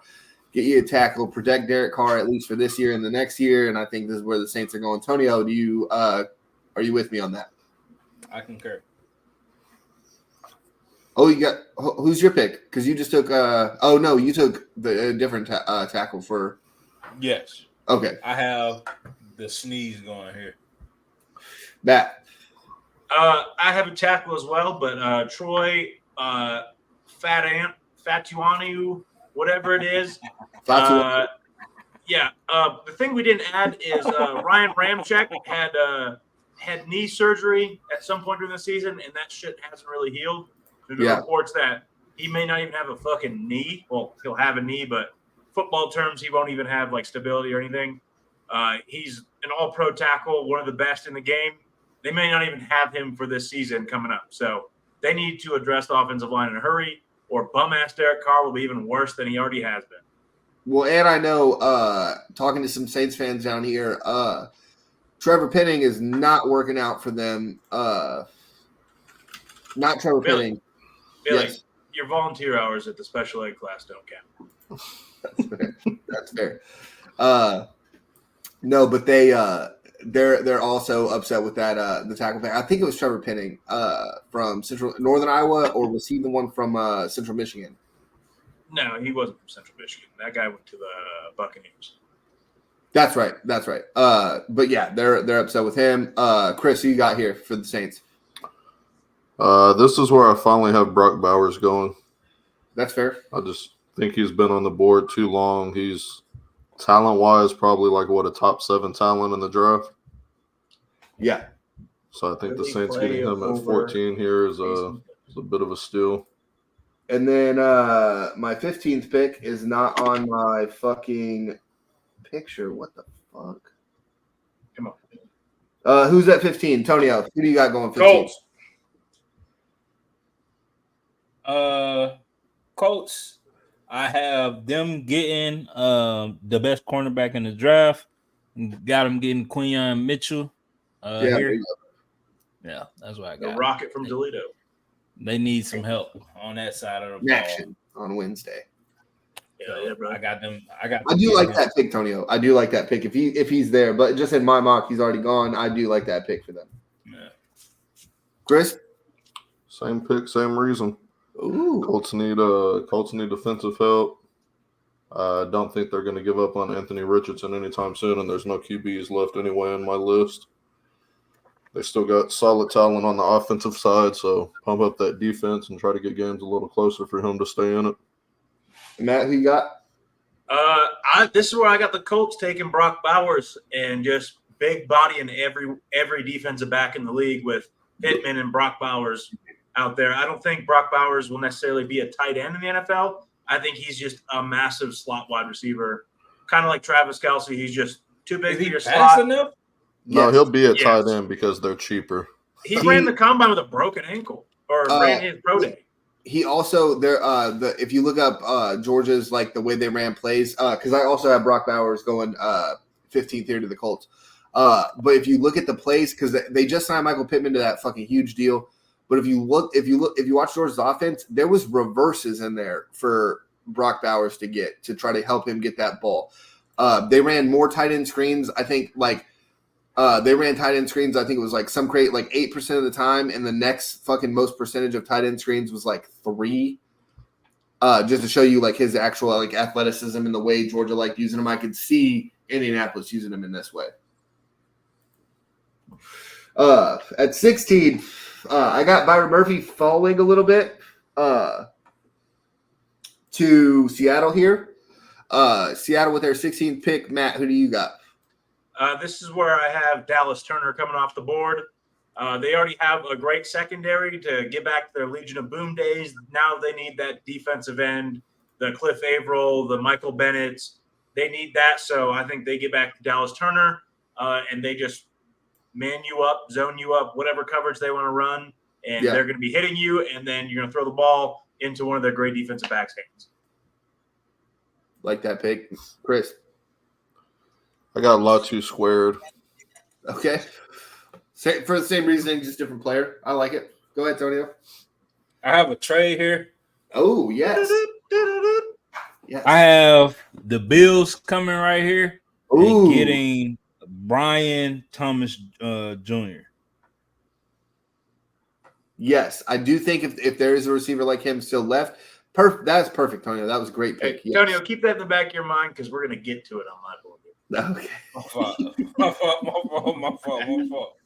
Get you a tackle, protect Derek Carr at least for this year and the next year, and I think this is where the Saints are going. Tonio, are you with me on that? I concur. Oh, you got who's your pick? Because you just took. You took the different tackle for. Yes. Okay. I have the sneeze going here. That. I have a tackle as well, but Troy Fatuanu, whatever it is. The thing we didn't add is Ryan Ramczyk had knee surgery at some point during the season, and that shit hasn't really healed. There's reports that he may not even have a fucking knee. Well, he'll have a knee, but football terms, he won't even have like stability or anything. He's an all-pro tackle, one of the best in the game. They may not even have him for this season coming up. So they need to address the offensive line in a hurry, or bum-ass Derek Carr will be even worse than he already has been. Well, and I know, talking to some Saints fans down here, Trevor Penning is not working out for them. Not Trevor Penning. Billy, yes. Your volunteer hours at the special ed class don't count. That's fair. No, but they're also upset with that the tackle. I think it was Trevor Penning from Northern Iowa, or was he the one from Central Michigan? No, he wasn't from Central Michigan. That guy went to the Buccaneers. That's right. But yeah, they're upset with him. Chris, who you got here for the Saints? This is where I finally have Brock Bowers going. That's fair. I just think he's been on the board too long. He's talent-wise probably like a top 7 talent in the draft. Yeah. So I think the Saints getting him at 14 here is a bit of a steal. And then my 15th pick is not on my fucking picture. What the fuck? Come on. Who's at 15? Tonio, who do you got going 15? Colts. I have them getting the best cornerback in the draft. Got them getting Quinyon Mitchell here. Yeah, that's what I got. The Rocket from Toledo. They need some help on that side of the ball. Action on Wednesday. Yeah, bro. I got them. I do like that pick, Tonio. I do like that pick if he's there. But just in my mock, he's already gone. I do like that pick for them. Yeah. Chris? Same pick, same reason. Ooh. Colts need defensive help. I don't think they're going to give up on Anthony Richardson anytime soon, and there's no QBs left anyway on my list. They still got solid talent on the offensive side, so pump up that defense and try to get games a little closer for him to stay in it. Matt, who you got? This is where I got the Colts taking Brock Bowers and just big body in every defensive back in the league with Pittman and Brock Bowers out there. I don't think Brock Bowers will necessarily be a tight end in the NFL. I think he's just a massive slot wide receiver, kind of like Travis Kelce. He's just too big for your slot. Enough? No, Yes. he'll be a Yes. tight end because they're cheaper. He ran the combine with a broken ankle, or ran his pro day. He also if you look up Georgia's like the way they ran plays, because I also have Brock Bowers going 15th here to the Colts. But if you look at the plays, because they just signed Michael Pittman to that fucking huge deal. But if you watch Georgia's offense, there was reverses in there for Brock Bowers to try to help him get that ball. They ran more tight end screens. I think they ran tight end screens. I think it was like 8% of the time, and the next fucking most percentage of tight end screens was like 3. Just to show you like his actual like athleticism and the way Georgia liked using him. I could see Indianapolis using him in this way. At 16, I got Byron Murphy falling a little bit to Seattle here. Seattle with their 16th pick. Matt, who do you got? This is where I have Dallas Turner coming off the board. They already have a great secondary to get back to their Legion of Boom days. Now they need that defensive end, the Cliff Averill, the Michael Bennett's. They need that. So I think they get back to Dallas Turner and they just man you up, zone you up, whatever coverage they want to run. And they're going to be hitting you, and then you're going to throw the ball into one of their great defensive backs' hands. Like that pick, Chris. I got Latu squared. Okay. For the same reason, just different player. I like it. Go ahead, Tonio. I have a trade here. Oh, yes. Yes. I have the Bills coming right here Ooh. and getting Brian Thomas Jr. Yes, I do think if there is a receiver like him still left, that's perfect, Tonio. That was a great pick. Hey, Tonio, keep that in the back of your mind because we're going to get to it on my board. Okay. My fault.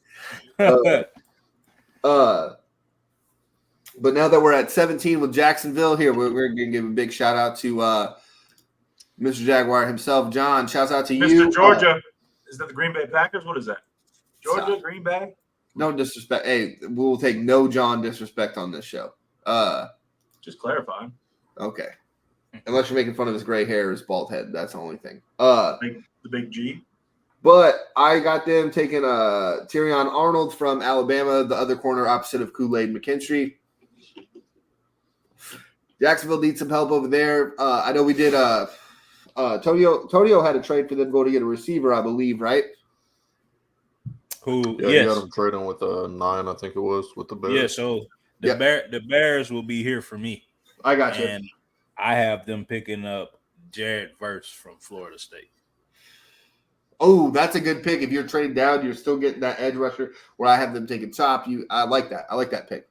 But now that we're at 17 with Jacksonville here, we're going to give a big shout out to Mr. Jaguar himself. John, shouts out to you. Mr. Georgia. Is that the Green Bay Packers? What is that? Georgia, Green Bay? No disrespect. Hey, we'll take no John disrespect on this show. Just clarifying. Okay. Unless you're making fun of his gray hair or his bald head. That's the only thing. The big G. But I got them taking Tyrion Arnold from Alabama, the other corner opposite of Kool-Aid McKinstry. Jacksonville needs some help over there. I know we did Tonio had a trade for them to go to get a receiver, I believe, right? Who? Yeah, Yes. you got him trading with 9, I think it was, with the Bears. Yeah, so the Bears will be here for me. I got you. And I have them picking up Jared Verse from Florida State. Oh, that's a good pick. If you're trading down, you're still getting that edge rusher where I have them taking Chop. I like that. I like that pick.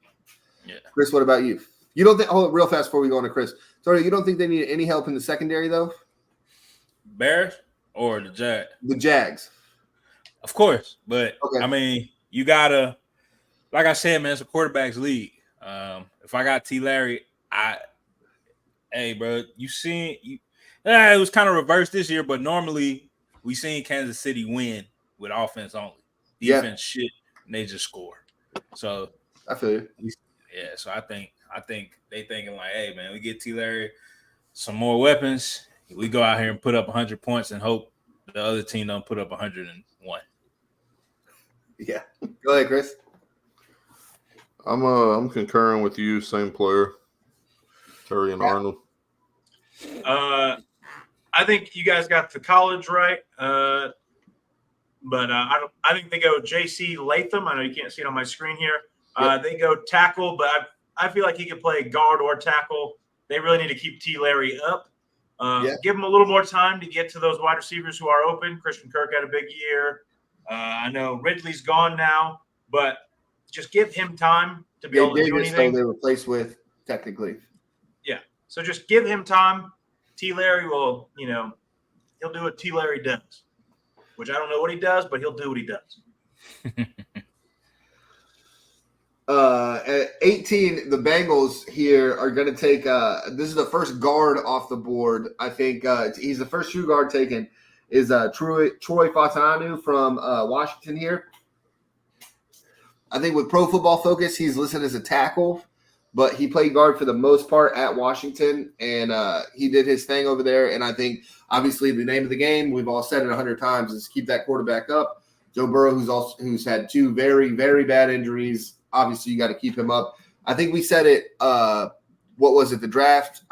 Yeah. Chris, what about you? You don't think – hold it real fast before we go on to Chris. Sorry, you don't think they need any help in the secondary, though? Bears or the Jags? The Jags. Of course. But, Okay. I mean, you got to – like I said, man, it's a quarterback's league. If I got T. Larry, hey, bro, it was kind of reversed this year, but normally we seen Kansas City win with offense only. Defense shit, and they just score. So I feel you. Yeah, so I think they thinking like, hey, man, we get T. Larry some more weapons. We go out here and put up 100 points and hope the other team don't put up 101. Yeah. Go ahead, Chris. I'm concurring with you. Same player, Tyrion Arnold. I think you guys got the college right, but I think they go J.C. Latham. I know you can't see it on my screen here. They go tackle, but I feel like he could play guard or tackle. They really need to keep T. Larry up. Give him a little more time to get to those wide receivers who are open. Christian Kirk had a big year. I know Ridley's gone now, but just give him time to be able to do anything. They replaced with technically. Yeah. So just give him time. T. Larry will, he'll do what T. Larry does, which I don't know what he does, but he'll do what he does. At 18, the Bengals here are going to take this is the first guard off the board. I think he's the first true guard taken is Troy Fautanu from Washington here. I think with Pro Football Focus, he's listed as a tackle, but he played guard for the most part at Washington, and he did his thing over there. And I think, obviously, the name of the game, we've all said it 100 times, is keep that quarterback up. Joe Burrow, who's had 2 very, very bad injuries, obviously you got to keep him up. I think we said it. What was it? The draft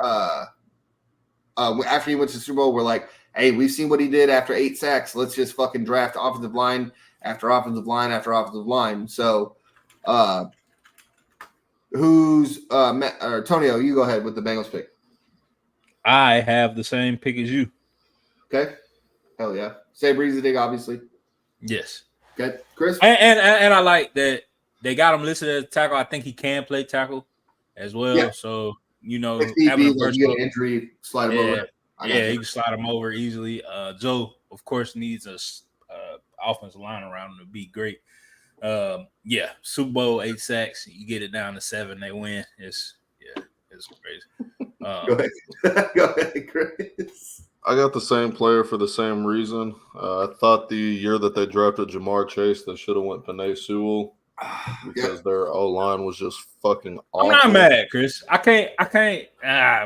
after he went to the Super Bowl, we're like, hey, we've seen what he did after 8 sacks. Let's just fucking draft offensive line after offensive line after offensive line. So, Tonio, you go ahead with the Bengals pick. I have the same pick as you. Okay. Hell yeah. Say Breezy Dig, obviously. Yes. Okay. Chris? And I like that they got him listed as tackle. I think he can play tackle as well. Yeah. So, having a get an injury, slide him over. Yeah, he can slide him over easily. Joe, of course, needs a offensive line around him to be great. Super Bowl 8 sacks. You get it down to 7, they win. It's crazy. Go ahead, Chris. I got the same player for the same reason. I thought the year that they drafted Jamar Chase, they should have went Penei Sewell because their O-line was just fucking awful. I'm not mad, Chris. I can't.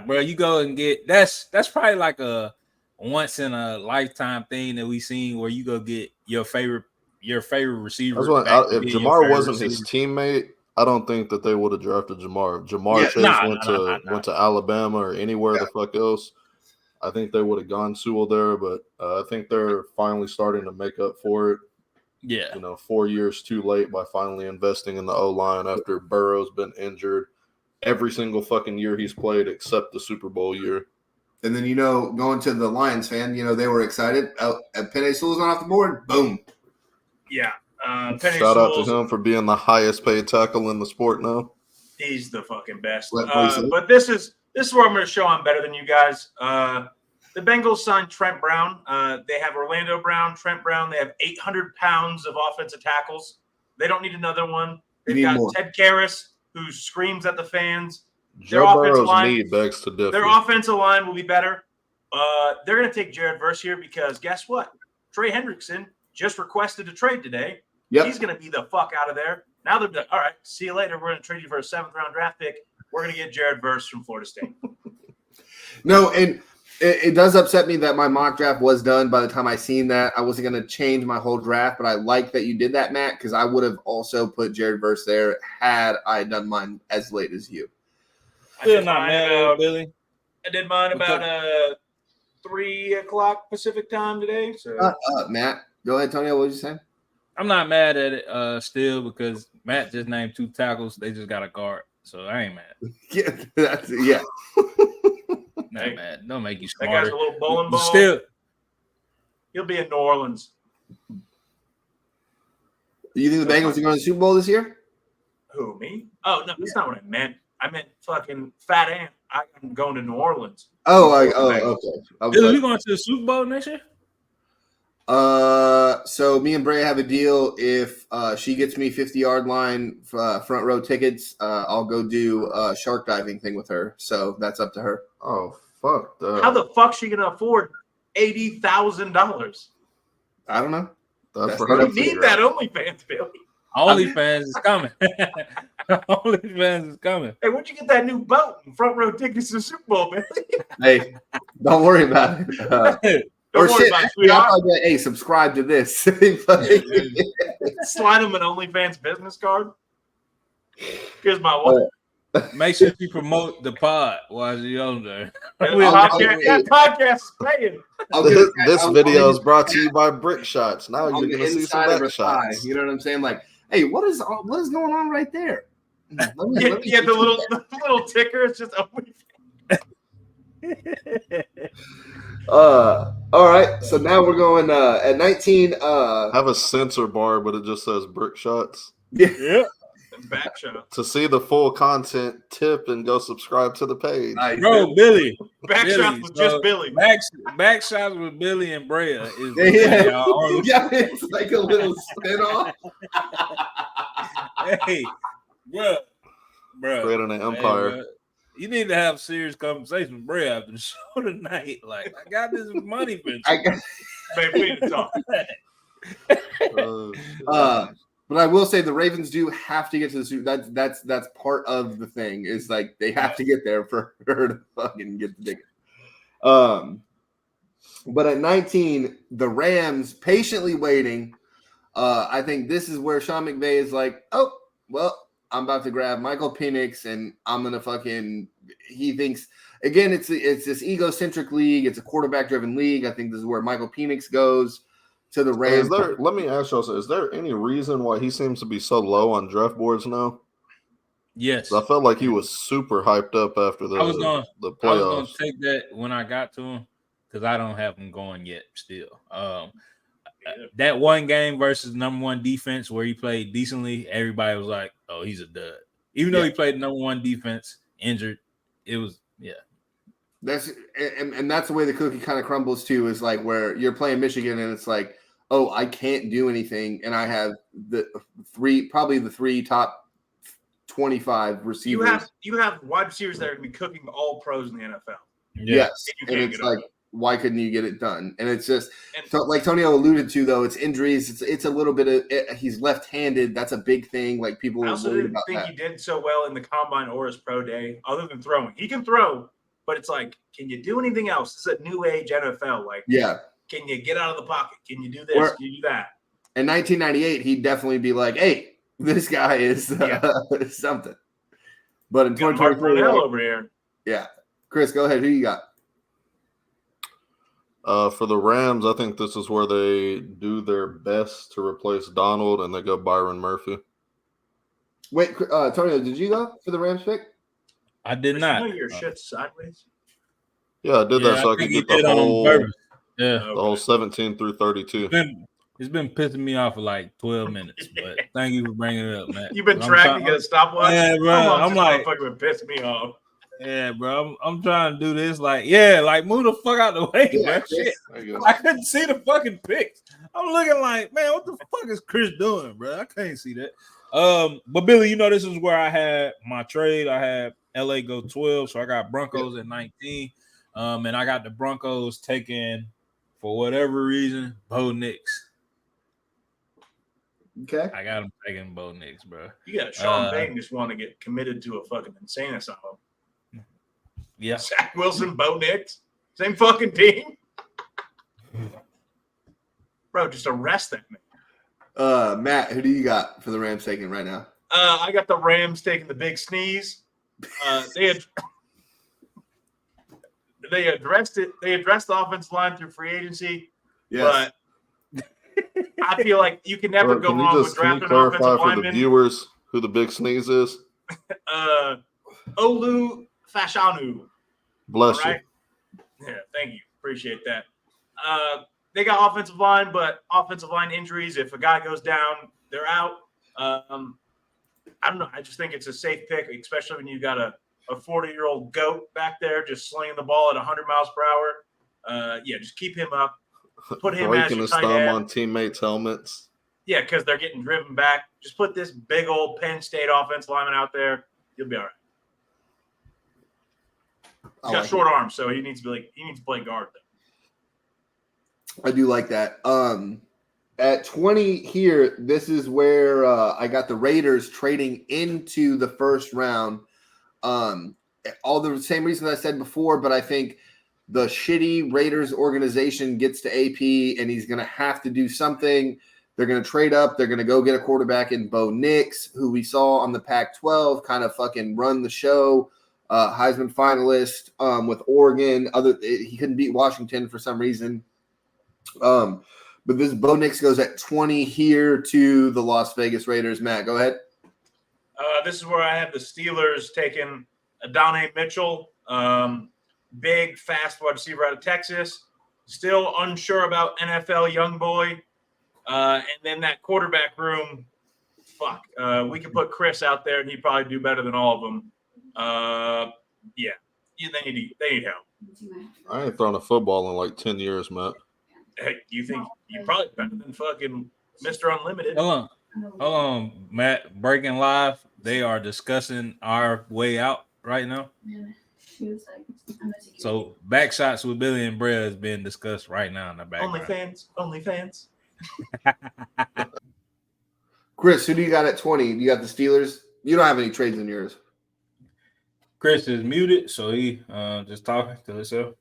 Bro, you go and get that's probably like a once in a lifetime thing that we seen where you go get your favorite receiver. If Jamar wasn't his teammate, I don't think that they would have drafted Jamar. If Jamar Chase went to Alabama or anywhere the fuck else, I think they would have gone Sewell there. But I think they're finally starting to make up for it. Yeah. 4 years too late by finally investing in the O-line after Burrow's been injured every single fucking year he's played except the Super Bowl year. And then, going to the Lions fan, they were excited. Penei Sewell's not off the board. Boom. Yeah. Shout out to him for being the highest paid tackle in the sport now. He's the fucking best. But this is where I'm going to show I'm better than you guys. The Bengals signed Trent Brown. They have Orlando Brown, Trent Brown. They have 800 pounds of offensive tackles. They don't need another one. They've got more. Ted Karras, who screams at the fans. Joe Burrow's knee begs to differ. Their offensive line will be better. They're going to take Jared Verse here because guess what? Trey Hendrickson just requested a trade today. Yep. He's going to be the fuck out of there. Now they're like, all right, see you later. We're going to trade you for a 7th-round draft pick. We're going to get Jared Verse from Florida State. No, and it does upset me that my mock draft was done by the time I seen that. I wasn't going to change my whole draft, but I like that you did that, Matt, because I would have also put Jared Verse there had I done mine as late as you. Still not mad, Billy. I did mine about 3 o'clock Pacific time today. So Matt, go ahead, Tony. What was you saying? I'm not mad at it still because Matt just named 2 tackles. They just got a guard, so I ain't mad. Yeah. Not mad. Don't make you smarter. smarter. That guy's a little bowling ball. Still, he'll be in New Orleans. You think the Bengals are going to the Super Bowl this year? Who, me? Oh, no, that's not what I meant. I meant fucking Fat Ant. I'm going to New Orleans. Okay. Are we going to the Super Bowl next year? So me and Bray have a deal. If she gets me 50-yard line front row tickets, I'll go do a shark diving thing with her. So that's up to her. Oh, fuck that. How the fuck's she gonna afford $80,000? I don't know. That's for her. You need that OnlyFans, Billy. OnlyFans is coming. OnlyFans is coming. Hey, where'd you get that new boat and front row tickets to the Super Bowl, Billy? Hey, don't worry about it. Hey, subscribe to this. Slide them an OnlyFans business card. Here's my one. Make sure you promote the pod while you're on there. That podcast is paying. This video is brought to you by Brick Shots. Now you're going to see some back shots. You know what I'm saying? Like, hey, what is going on right there? The little ticker is just OnlyFans. All right. So now we're going at 19. Have a censor bar, but it just says brick shots. Yeah. Back shot. To see the full content, tip and go subscribe to the page. Nice. Bro, Billy. Back Billy, shots with just Billy. Back shots with Billy and Brea is Yeah, yeah, it's like a little spin off. Hey, bro. Creating an empire. Hey, you need to have a serious conversation with Brea after the show tonight. Like, I got this money for you. Babe, we need to talk. But I will say the Ravens do have to get to the Super. That's part of the thing. Is like they have to get there for her to fucking get the ticket. But at 19, the Rams patiently waiting. I think this is where Sean McVay is like, oh well, I'm about to grab Michael Penix and I'm gonna fucking. He thinks again, it's this egocentric league. It's a quarterback driven league. I think this is where Michael Penix goes to the Rams. Let me ask y'all, is there any reason why he seems to be so low on draft boards now? Yes. I felt like he was super hyped up after the playoffs. I was going to take that when I got to him because I don't have him going yet still. That one game versus number one defense where he played decently, everybody was like, oh, he's a dud. Even though he played number one defense, injured, it was, That's the way the cookie kind of crumbles too, is like where you're playing Michigan and it's like, oh, I can't do anything, and I have the three top 25 receivers. You have wide receivers that are going to be cooking all pros in the NFL. Yes, and it's like, why couldn't you get it done? And it's just like Tonio alluded to, though, it's injuries. It's a little bit of he's left-handed. That's a big thing. Like people I are also worried didn't about think that. he did so well in the combine or his pro day, other than throwing. He can throw, but it's like, can you do anything else? This is a new age NFL. Like, can you get out of the pocket? Can you do this? Can you do that? In 1998, he'd definitely be like, hey, this guy is something. But in 2024, over here. Yeah. Chris, go ahead. Who you got? For the Rams, I think this is where they do their best to replace Donald, and they go Byron Murphy. Wait, Tonio, did you go for the Rams pick? I did not. You know your shit sideways. Yeah, I did that so I could get the whole 17 through 32. It's been pissing me off for like 12 minutes, but thank you for bringing it up, man. You've been tracking at a stopwatch? Yeah, bro. I'm like, fucking pissing me off. Yeah, bro. I'm trying to do this. Like move the fuck out the way, bro. Shit. I couldn't see the fucking picks. I'm looking like, man, what the fuck is Chris doing, bro? I can't see that. But Billy, this is where I had my trade. I had LA go 12, so I got Broncos at 19. And I got the Broncos taking, for whatever reason, Bo Nix. Okay. I got him taking Bo Nix, bro. You got Sean Payton just want to get committed to a fucking insane asylum. Yeah. Zach Wilson, Bo Nix, same fucking team. Bro, just arrest that man. Matt, who do you got for the Rams taking right now? I got the Rams taking the big sneeze. They addressed it. They addressed the offensive line through free agency. Yes. But I feel like you can never go wrong with drafting an offensive for lineman. the viewers who the big sneeze is? Olu Fashanu. Bless you. Yeah, thank you. Appreciate that. They got offensive line, but offensive line injuries. If a guy goes down, they're out. I don't know. I just think it's a safe pick, especially when you got a 40-year-old goat back there just slinging the ball at 100 miles per hour. Just keep him up. Put him as your tight end. On teammates' helmets. Yeah, because they're getting driven back. Just put this big old Penn State offensive lineman out there. You'll be all right. He's got short arms, so he needs to play guard. I do like that. At 20 here, this is where I got the Raiders trading into the first round. All the same reasons I said before, but I think the shitty Raiders organization gets to AP, and he's going to have to do something. They're going to trade up. They're going to go get a quarterback in Bo Nix, who we saw on the Pac-12 kind of fucking run the show. Heisman finalist with Oregon. He couldn't beat Washington for some reason. But this Bo Nix goes at 20 here to the Las Vegas Raiders. Matt, go ahead. This is where I have the Steelers taking Adonai Mitchell. big, fast wide receiver out of Texas. Still unsure about NFL young boy. And then that quarterback room, we could put Chris out there, and he'd probably do better than all of them. They need help. I ain't thrown a football in like 10 years, Matt. Hey, you think you're probably better than fucking Mr. Unlimited? Hold on, Matt. Breaking live. They are discussing our way out right now. So back shots with Billy and Brea is being discussed right now in the background. OnlyFans. Chris, who do you got at 20? You got the Steelers. You don't have any trades in yours. Chris is muted, so he just talking to himself.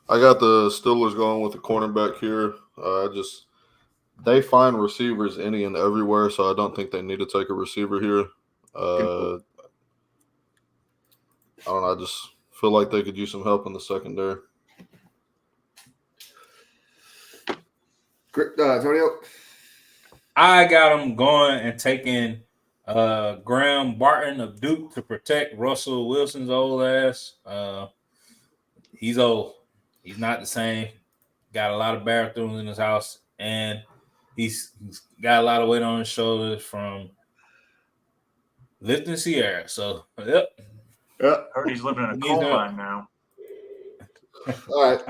I got the Steelers going with the cornerback here. They find receivers any and everywhere, so I don't think they need to take a receiver here. I don't know. I just feel like they could use some help in the secondary. Antonio? I got him going and taking Graham Barton of Duke to protect Russell Wilson's old ass. He's old. He's not the same. Got a lot of bathrooms in his house, and he's got a lot of weight on his shoulders from lifting Sierra. So, yep. Heard he's living in a coal mine now. All right.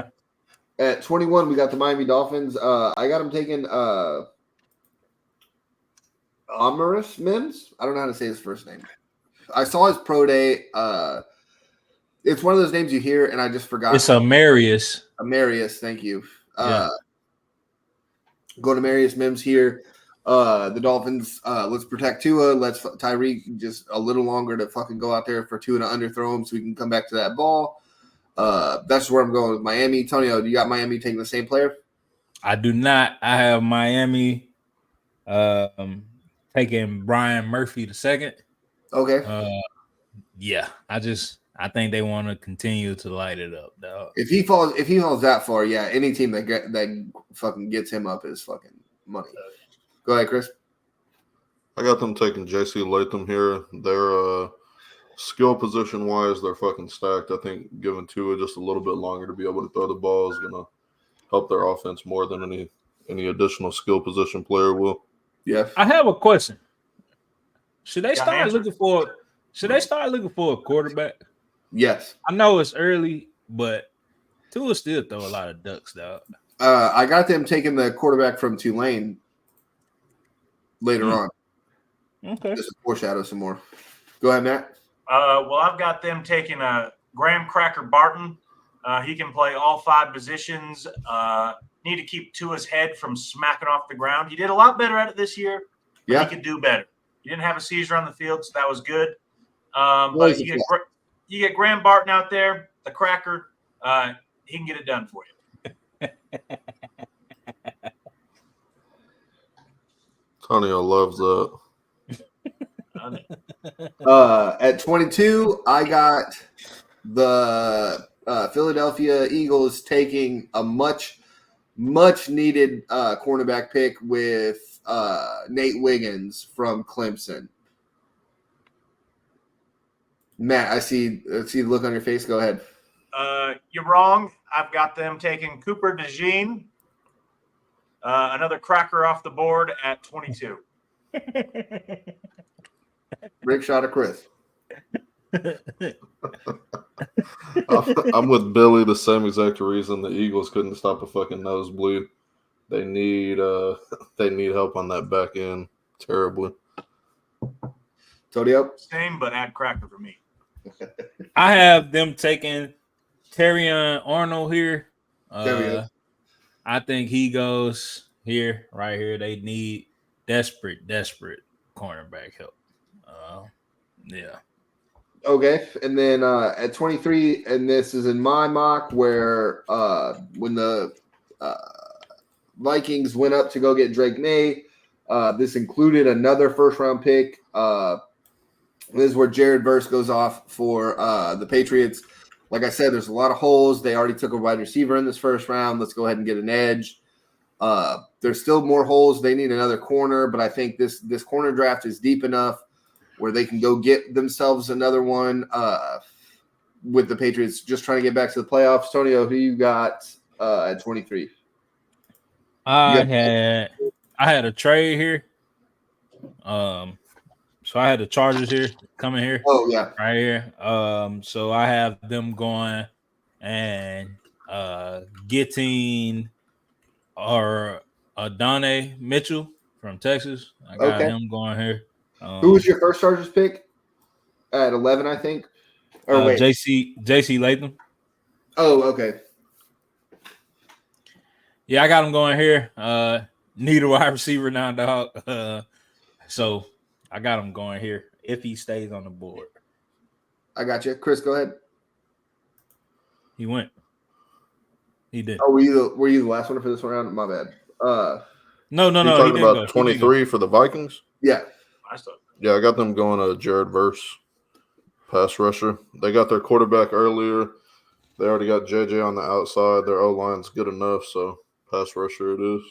At 21, we got the Miami Dolphins. I got him taking Amaris Mims. I don't know how to say his first name. I saw his pro day. It's one of those names you hear, and I just forgot. It's Amarius. Amarius, thank you. Yeah. Go to Amarius Mims here. The Dolphins, let's protect Tua. Let's Tyreek just a little longer to fucking go out there for Tua to underthrow him so we can come back to that ball. That's where I'm going with Miami. Tonio, do you got Miami taking the same player? I do not. I have Miami taking Brian Murphy the second. Okay. Yeah, I think they want to continue to light it up, dog. If he falls that far, yeah, any team that fucking gets him up is fucking money. Go ahead, Chris. I got them taking J.C. Latham here. They're skill position wise, they're fucking stacked. I think giving Tua just a little bit longer to be able to throw the ball is gonna help their offense more than any additional skill position player will. Yeah. I have a question. Should they start looking for a quarterback? Yes. I know it's early, but Tua still throw a lot of ducks, dog. I got them taking the quarterback from Tulane later on. Okay. Just to foreshadow some more. Go ahead, Matt. I've got them taking Graham Cracker Barton. He can play all 5 positions. Need to keep Tua's head from smacking off the ground. He did a lot better at it this year. But he could do better. He didn't have a seizure on the field, so that was good. But you get Graham Barton out there, the Cracker. He can get it done for you. Tonio loves that. At 22, I got the Philadelphia Eagles taking a much needed cornerback pick with Nate Wiggins from Clemson. Matt, I see the look on your face. Go ahead. You're wrong. I've got them taking Cooper DeJean, another cracker off the board at 22. Break shot of Chris. I'm with Billy. The same exact reason the Eagles couldn't stop a fucking nosebleed. They need help on that back end terribly. Todio? Same, but add cracker for me. I have them taking Terrion Arnold here. I think he goes here, right here. They need desperate cornerback help. Yeah. Okay, and then at 23, and this is in my mock where when the Vikings went up to go get Drake May, this included another first-round pick. This is where Jared Verse goes off for the Patriots. Like I said, there's a lot of holes. They already took a wide receiver in this first round. Let's go ahead and get an edge. There's still more holes. They need another corner, but I think this corner draft is deep enough where they can go get themselves another one. with the Patriots just trying to get back to the playoffs. Tonio, who you got at 23? I had a trade here. So I had the Chargers here coming here. Oh yeah, right here. So I have them going and getting Adonai Mitchell from Texas. I got him going here. Who was your first Chargers pick? At 11, I think. Or wait, JC Latham. Oh, okay. Yeah, I got him going here. Need a wide receiver now, dog. So I got him going here if he stays on the board. I got you. Chris, go ahead. He went. He did. Oh, were you the last one for this one round? My bad. No. You talking about 23 for the Vikings? Yeah. Yeah, I got them going to Jared Verse, pass rusher. They got their quarterback earlier. They already got JJ on the outside. Their O-line's good enough, so pass rusher it is.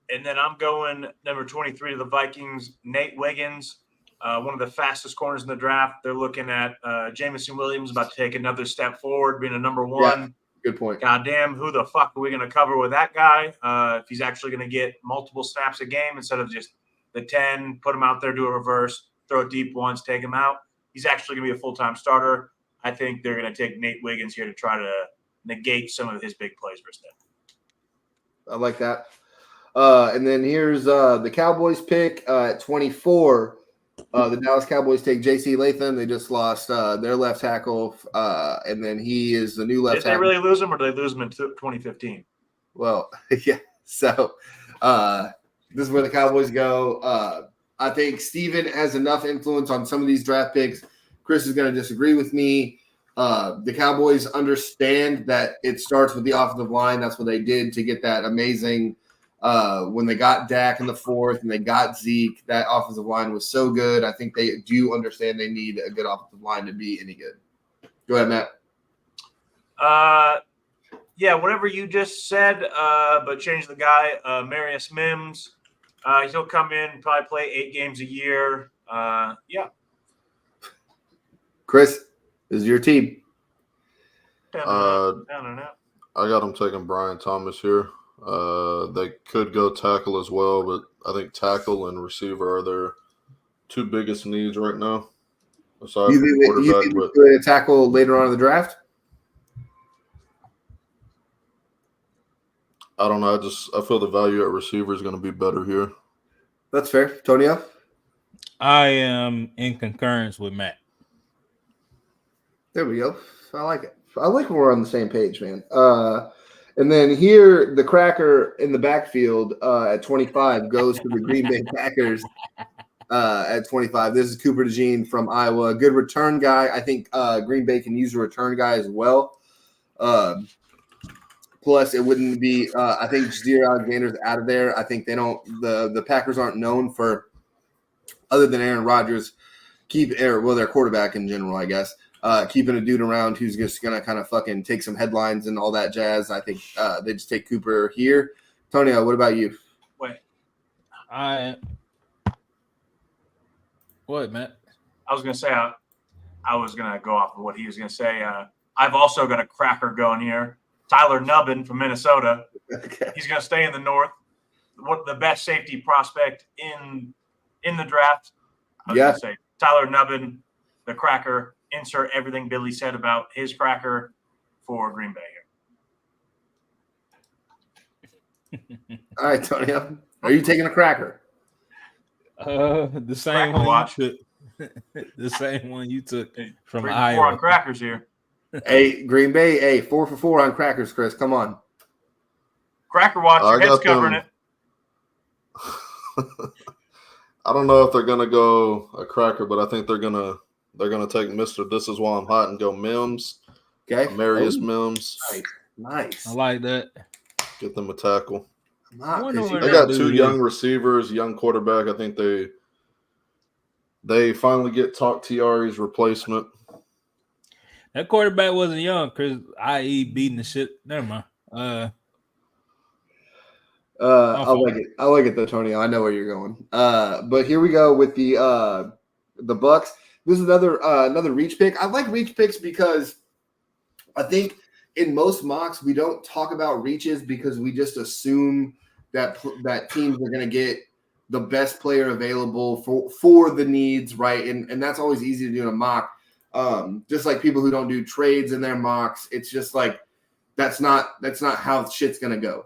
And then I'm going number 23 to the Vikings, Nate Wiggins, one of the fastest corners in the draft. They're looking at Jameson Williams about to take another step forward, being a number one. Yeah, good point. Goddamn, who the fuck are we going to cover with that guy? If he's actually going to get multiple snaps a game instead of just the 10, put him out there, do a reverse, throw it deep once, take him out. He's actually going to be a full-time starter. I think they're going to take Nate Wiggins here to try to negate some of his big plays versus them. I like that. And then here's the Cowboys pick at 24. The Dallas Cowboys take J.C. Latham. They just lost their left tackle, and then he is the new left tackle. Did they really lose him, or did they lose him in 2015? Well, yeah. So this is where the Cowboys go. I think Steven has enough influence on some of these draft picks. Chris is going to disagree with me. The Cowboys understand that it starts with the offensive line. That's what they did to get that amazing when they got Dak in the fourth and they got Zeke. That offensive line was so good. I think they do understand they need a good offensive line to be any good. Go ahead, Matt. Yeah, whatever you just said, but change the guy. Marius Mims. He'll come in, probably play 8 games a year. Yeah. Chris, this is your team. I got him taking Brian Thomas here. They could go tackle as well, but I think tackle and receiver are their two biggest needs right now. Aside from quarterback, you think they're a tackle later on in the draft? I don't know. I feel the value at receiver is going to be better here. That's fair. Tonio? I am in concurrence with Matt. There we go. I like it. I like when we're on the same page, man. And then here, the cracker in the backfield at 25 goes to the Green Bay Packers at 25. This is Cooper DeJean from Iowa. Good return guy. I think Green Bay can use a return guy as well. Plus, it wouldn't be I think Jazeer Alexander's out of there. I think they don't – the Packers aren't known for, other than Aaron Rodgers, their quarterback in general, I guess. Keeping a dude around who's just going to kind of fucking take some headlines and all that jazz. I think they just take Cooper here. Tonio, what about you? Wait. What, Matt? I was going to say, I was going to go off of what he was going to say. I've also got a cracker going here. Tyler Nubbin from Minnesota. Okay. He's going to stay in the North. What the best safety prospect in the draft? I was going to say Tyler Nubbin, the cracker. Insert everything Billy said about his cracker for Green Bay here. All right, Tonio. Are you taking a cracker? The same cracker one you took. The same one you took from 3 for Iowa. 4 on crackers here. Hey, Green Bay, hey, 4 for 4 on crackers, Chris. Come on. Cracker watch, your head's covering it. I don't know if they're gonna go a cracker, but I think they're gonna take Mr. This Is Why I'm Hot and go Mims. Okay. Marius Mims. Nice. I like that. Get them a tackle. They got 2 young receivers, young quarterback. I think they finally get Talk Tiari's replacement. That quarterback wasn't young, Chris. I.e. beating the shit. Never mind. I like it. I like it though, Tonio. I know where you're going. But here we go with the Bucks. This is another reach pick. I like reach picks because I think in most mocks we don't talk about reaches because we just assume that teams are going to get the best player available for the needs, right? And that's always easy to do in a mock. Just like people who don't do trades in their mocks, it's just like that's not how shit's going to go.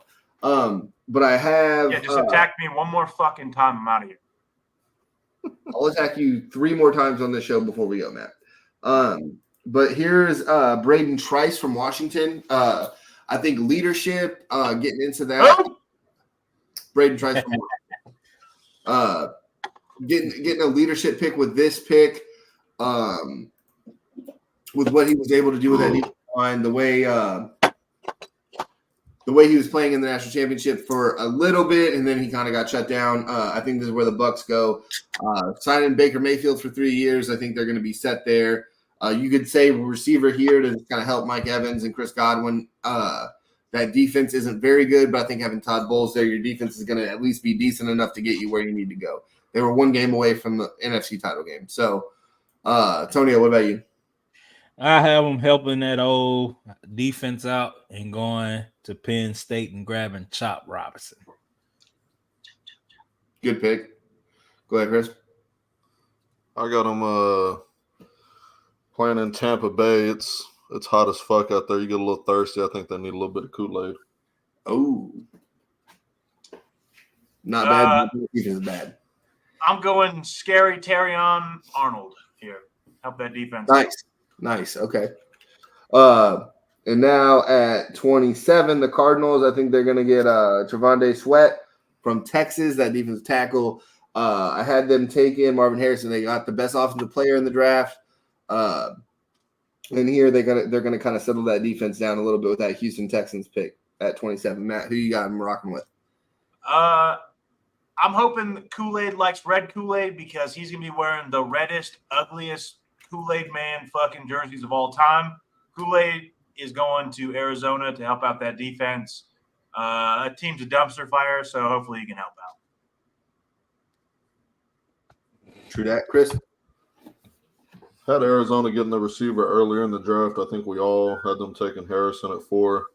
But I have just attack me one more fucking time. I'm out of here. I'll attack you 3 more times on this show before we go, Matt. But here's Braden Trice from Washington. I think leadership, getting into that. Braden Trice from Washington. Getting a leadership pick with this pick, with what he was able to do with that defensive line, the way he was playing in the national championship for a little bit, and then he kind of got shut down. I think this is where the Bucks go. Signing Baker Mayfield for 3 years, I think they're going to be set there. You could say receiver here to kind of help Mike Evans and Chris Godwin. That defense isn't very good, but I think having Todd Bowles there, your defense is going to at least be decent enough to get you where you need to go. They were 1 game away from the NFC title game. So, Tonio, what about you? I have them helping that old defense out and going to Penn State and grabbing Chop Robinson. Good pick. Go ahead, Chris. I got them playing in Tampa Bay. It's hot as fuck out there. You get a little thirsty. I think they need a little bit of Kool-Aid. Oh. Not bad. Defense is bad. I'm going scary Terrion Arnold here. Help that defense. Nice. Okay. And now at 27, the Cardinals, I think they're going to get Trevonde Sweat from Texas, that defensive tackle. I had them take in Marvin Harrison. They got the best offensive player in the draft. And here they're going to kind of settle that defense down a little bit with that Houston Texans pick at 27. Matt, who you got them rocking with? I'm hoping Kool-Aid likes red Kool-Aid because he's going to be wearing the reddest, ugliest Kool-Aid man fucking jerseys of all time. Kool-Aid is going to Arizona to help out that defense. That team's a dumpster fire, so hopefully he can help out. True that, Chris. Had Arizona getting the receiver earlier in the draft. I think we all had them taking Harrison at 4.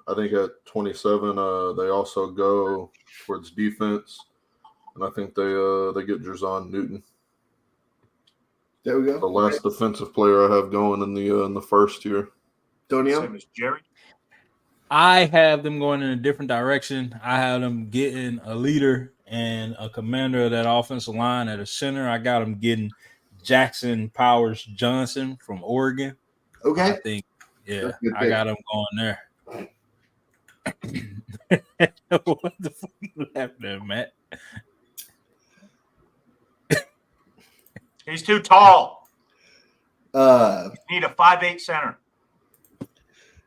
I think at 27, they also go towards defense, and I think they get Jerzon Newton. There we go. The last defensive player I have going in the first year. Tonio? Same as Jerry. I have them going in a different direction. I have them getting a leader and a commander of that offensive line at a center. I got them getting Jackson Powers Johnson from Oregon. Okay. I think, yeah, I got them going there. What the fuck you laughing at, Matt? He's too tall. Uh, You need a 5'8" center.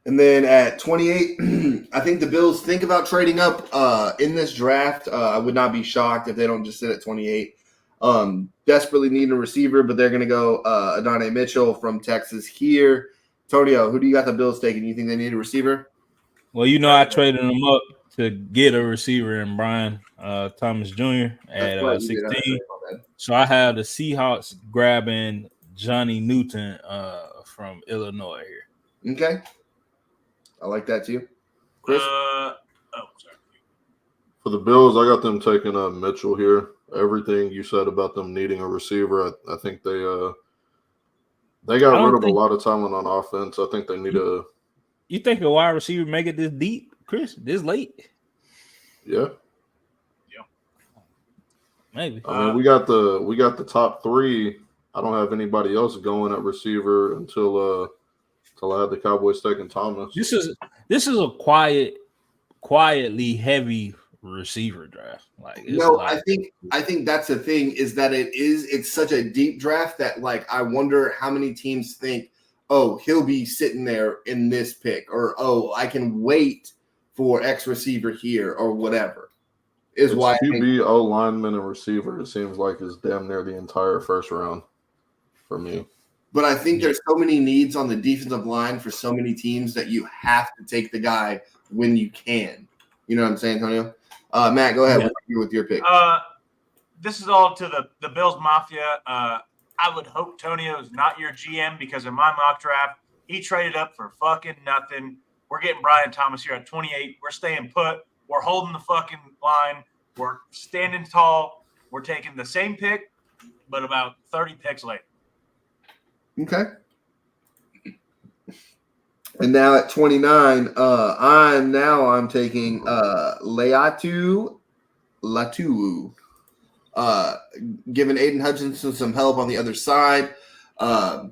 And then at 28, I think the Bills think about trading up in this draft. I would not be shocked if they don't just sit at 28. Desperately needing a receiver, but they're going to go Adonai Mitchell from Texas here. Tonio, who do you got the Bills taking? You think they need a receiver? Well, you know, I traded them up to get a receiver in Brian Thomas Jr. at 16. So I have the Seahawks grabbing Johnny Newton from Illinois here. Okay. I like that too. Chris? Sorry. For the Bills, I got them taking Mitchell here. Everything you said about them needing a receiver, I think they got rid of a lot of talent on offense. I think they need a. You think a wide receiver make it this deep, Chris? This late? Yeah. Maybe. I mean, we got the top 3. I don't have anybody else going at receiver until I had the Cowboys taking Thomas. This is a quietly heavy receiver draft. I think that's the thing is that it's such a deep draft that like I wonder how many teams think, oh, he'll be sitting there in this pick, or oh, I can wait for X receiver here or whatever. Is why QB, O lineman, and receiver, it seems like is damn near the entire first round for me. But I think there's so many needs on the defensive line for so many teams that you have to take the guy when you can. You know what I'm saying, Antonio? Matt, go ahead with your pick. This is all to the Bills Mafia. I I would hope Tonio is not your GM because in my mock draft, he traded up for fucking nothing. We're getting Brian Thomas here at 28. We're staying put. We're holding the fucking line. We're standing tall. We're taking the same pick, but about 30 picks later. Okay. And now at 29, I'm taking Leatu Latu. Giving Aiden Hutchinson some help on the other side. I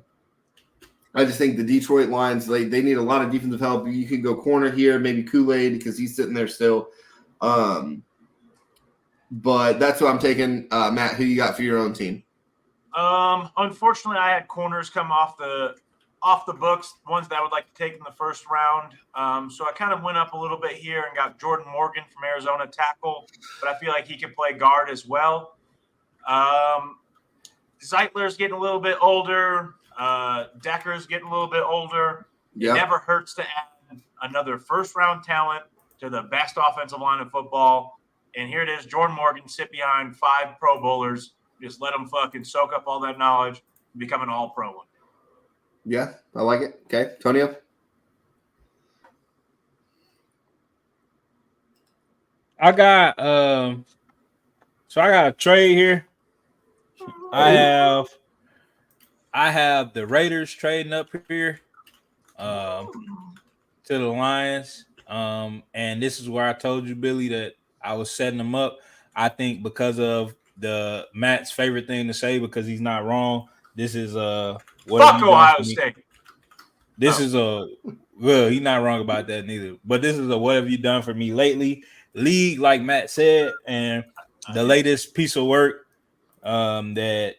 just think the Detroit Lions, they need a lot of defensive help. You could go corner here, maybe Kool-Aid because he's sitting there still. But that's what I'm taking. Matt, who you got for your own team? Unfortunately, I had corners come off the books, ones that I would like to take in the first round. So I kind of went up a little bit here and got Jordan Morgan from Arizona tackle, but I feel like he can play guard as well. Zeitler's getting a little bit older. Decker's getting a little bit older. Yeah. It never hurts to add another first-round talent to the best offensive line of football. And here it is, Jordan Morgan sit behind 5 Pro Bowlers. Just let them fucking soak up all that knowledge and become an all-pro one. Yeah, I like it. Okay, Tonio? I got so I got a trade here. I have the Raiders trading up here to the Lions. And this is where I told you, Billy, that I was setting them up. I think because of the Matt's favorite thing to say, because he's not wrong. This is what Fuck Ohio State. This is well, he's not wrong about that neither. But this is a what have you done for me lately? League, like Matt said, and the latest piece of work that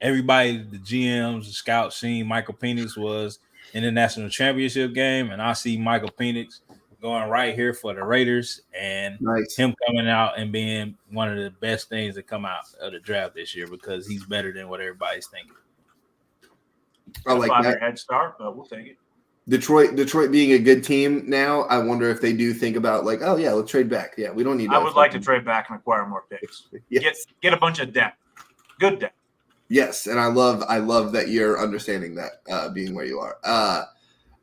everybody, the GMs, the scouts seen Michael Penix was in the national championship game, and I see Michael Penix going right here for the Raiders, and him coming out and being one of the best things that come out of the draft this year because he's better than what everybody's thinking. I like that. 5-year head start, but we'll take it. Detroit being a good team now, I wonder if they do think about like, oh yeah, let's trade back. Yeah, we don't need. I would like to trade back and acquire more picks. Yes. Get a bunch of depth, good depth. Yes, and I love that you're understanding that being where you are.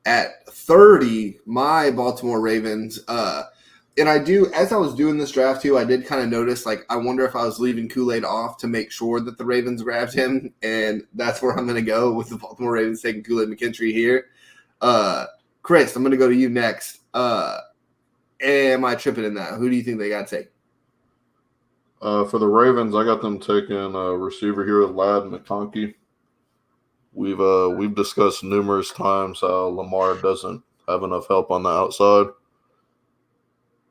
At 30, my Baltimore Ravens, and I do, as I was doing this draft too, I did kind of notice, like, I wonder if I was leaving Kool-Aid off to make sure that the Ravens grabbed him, and that's where I'm going to go with the Baltimore Ravens taking Kool-Aid McKinstry here. Chris, I'm going to go to you next. Am I tripping in that? Who do you think they got to take? For the Ravens, I got them taking a receiver here, Ladd McConkey. We've discussed numerous times how Lamar doesn't have enough help on the outside.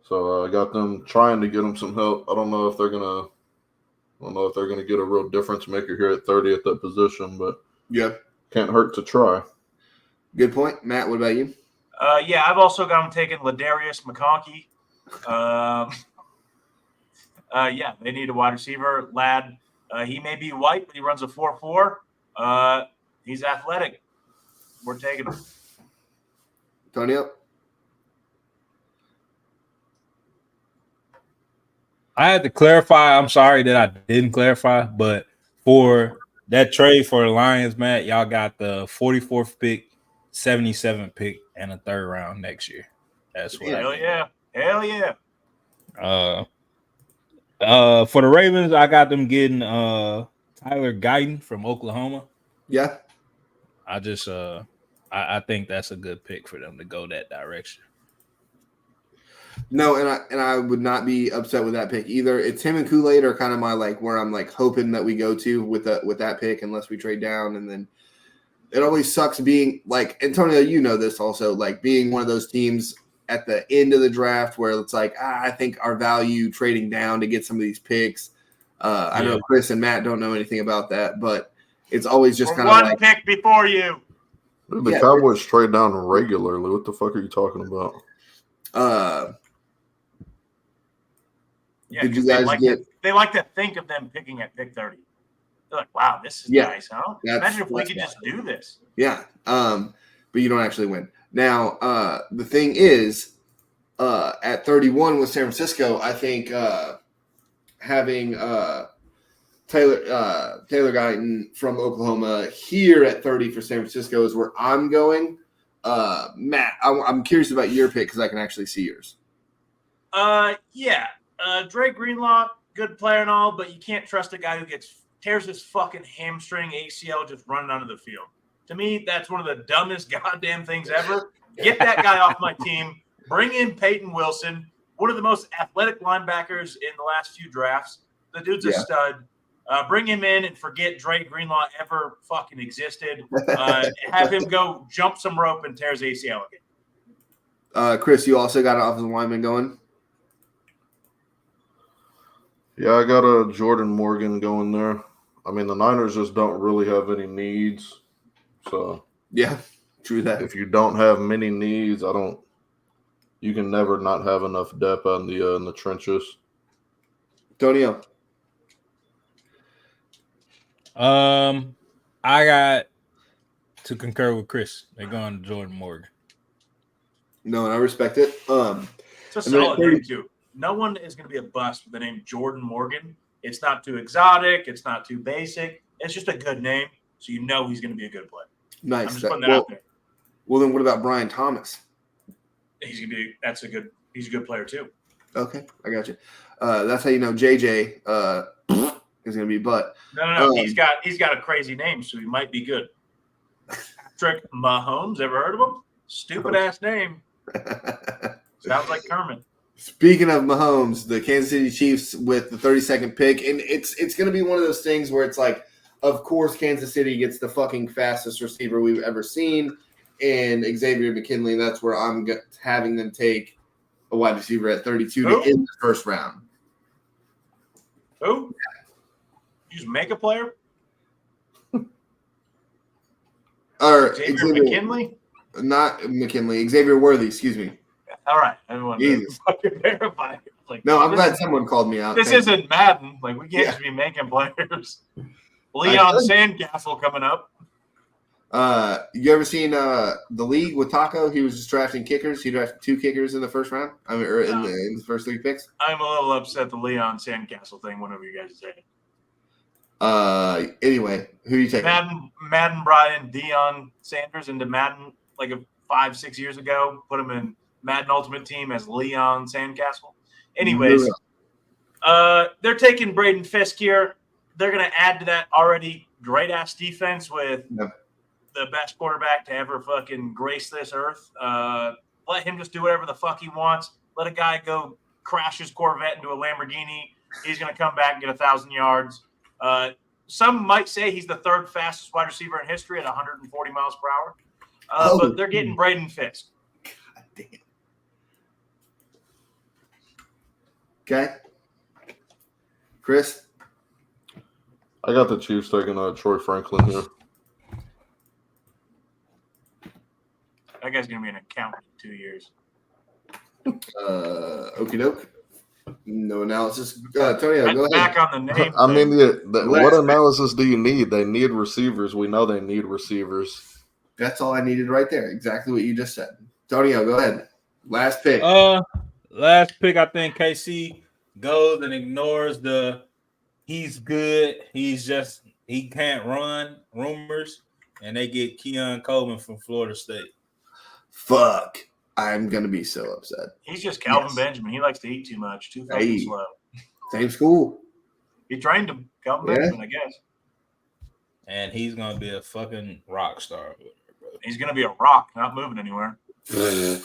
So I got them trying to get him some help. I don't know if they're gonna get a real difference maker here at 30 at that position, but yeah, can't hurt to try. Good point, Matt. What about you? Yeah, I've also got them taking Ladarius McConkey. Yeah, they need a wide receiver. Ladd, he may be white, but he runs a 4.4. He's athletic. We're taking him. Tonio? I had to clarify. I'm sorry that I didn't clarify, but for that trade for the Lions, Matt, y'all got the 44th pick, 77th pick, and a 3rd round next year. That's what. Hell yeah. For the Ravens, I got them getting Tyler Guyton from Oklahoma. Yeah. I just I think that's a good pick for them to go that direction. No, and I would not be upset with that pick either. It's him and Kool-Aid are kind of my like where I'm like hoping that we go to with that pick unless we trade down, and then it always sucks being like Antonio, you know this also, like being one of those teams at the end of the draft where it's like, I think our value trading down to get some of these picks. I know Chris and Matt don't know anything about that, but it's always just kind of one like pick before you. The Cowboys trade down regularly. What the fuck are you talking about? Did you guys they like to think of them picking at pick 30. They're like, wow, this is nice, huh? Imagine if we could just do this. Yeah. But you don't actually win. Now, the thing is, at 31 with San Francisco, I think having Taylor Guyton from Oklahoma here at 30 for San Francisco is where I'm going. Matt, I'm curious about your pick because I can actually see yours. Yeah. Dre Greenlaw, good player and all, but you can't trust a guy who tears his fucking hamstring ACL just running onto the field. To me, that's one of the dumbest goddamn things ever. Get that guy off my team. Bring in Peyton Wilson, one of the most athletic linebackers in the last few drafts. The dude's a stud. Bring him in and forget Dre Greenlaw ever fucking existed. Have him go jump some rope and tear his ACL again. Chris, you also got an offensive lineman going? Yeah, I got a Jordan Morgan going there. I mean, the Niners just don't really have any needs. So yeah, true that. If you don't have many needs, you can never not have enough depth in the trenches. Tonio. I got to concur with Chris. They're going to Jordan Morgan. No, and I respect it. It's a solid name too. No one is going to be a bust with the name Jordan Morgan. It's not too exotic. It's not too basic. It's just a good name, so you know he's going to be a good player. Nice. I'm just putting that out there. Well, then what about Brian Thomas? He's a good player too. Okay, I got you. That's how you know JJ is going to be butt. No. He's got a crazy name, so he might be good. Patrick Mahomes. Ever heard of him? Stupid ass name. Sounds like Kermit. Speaking of Mahomes, the Kansas City Chiefs with the 32nd pick, and it's going to be one of those things where it's like, of course, Kansas City gets the fucking fastest receiver we've ever seen, and Xavier McKinley. That's where I'm having them take a wide receiver at 32 in the first round. Who? You just make a player? Or Xavier McKinley? Not McKinley. Xavier Worthy, excuse me. All right. Everyone fucking verify. Like, no, I'm glad someone called me out. This isn't Madden. Like, we can't just be making players. Leon Sandcastle coming up. You ever seen the league with Taco? He was just drafting kickers. He drafted 2 kickers in the first round. I mean, or in the first 3 picks. I'm a little upset the Leon Sandcastle thing. Whatever you guys say. Anyway, who are you taking? Madden Brian Deion Sanders into Madden like 5-6 years ago. Put him in Madden Ultimate Team as Leon Sandcastle. Anyways, they're taking Braden Fisk here. They're going to add to that already great-ass defense with the best quarterback to ever fucking grace this earth. Let him just do whatever the fuck he wants. Let a guy go crash his Corvette into a Lamborghini. He's going to come back and get 1,000 yards. Some might say he's the 3rd fastest wide receiver in history at 140 miles per hour. But they're getting Braden Fisk. God damn. Okay. Chris? I got the Chiefs taking Troy Franklin here. That guy's going to be an accountant in 2 years. Okie doke. No analysis. Tonio, go ahead. Back on the name. I mean, what analysis do you need? They need receivers. We know they need receivers. That's all I needed right there. Exactly what you just said. Tonio, go ahead. Last pick. Last pick, I think KC goes and ignores he's good. He can't run rumors, and they get Keon Coleman from Florida State. Fuck. I'm going to be so upset. He's just Calvin Benjamin. He likes to eat too much, too fucking slow. Same school. He trained him, Calvin Benjamin, I guess. And he's going to be a fucking rock star. He's going to be a rock, not moving anywhere. They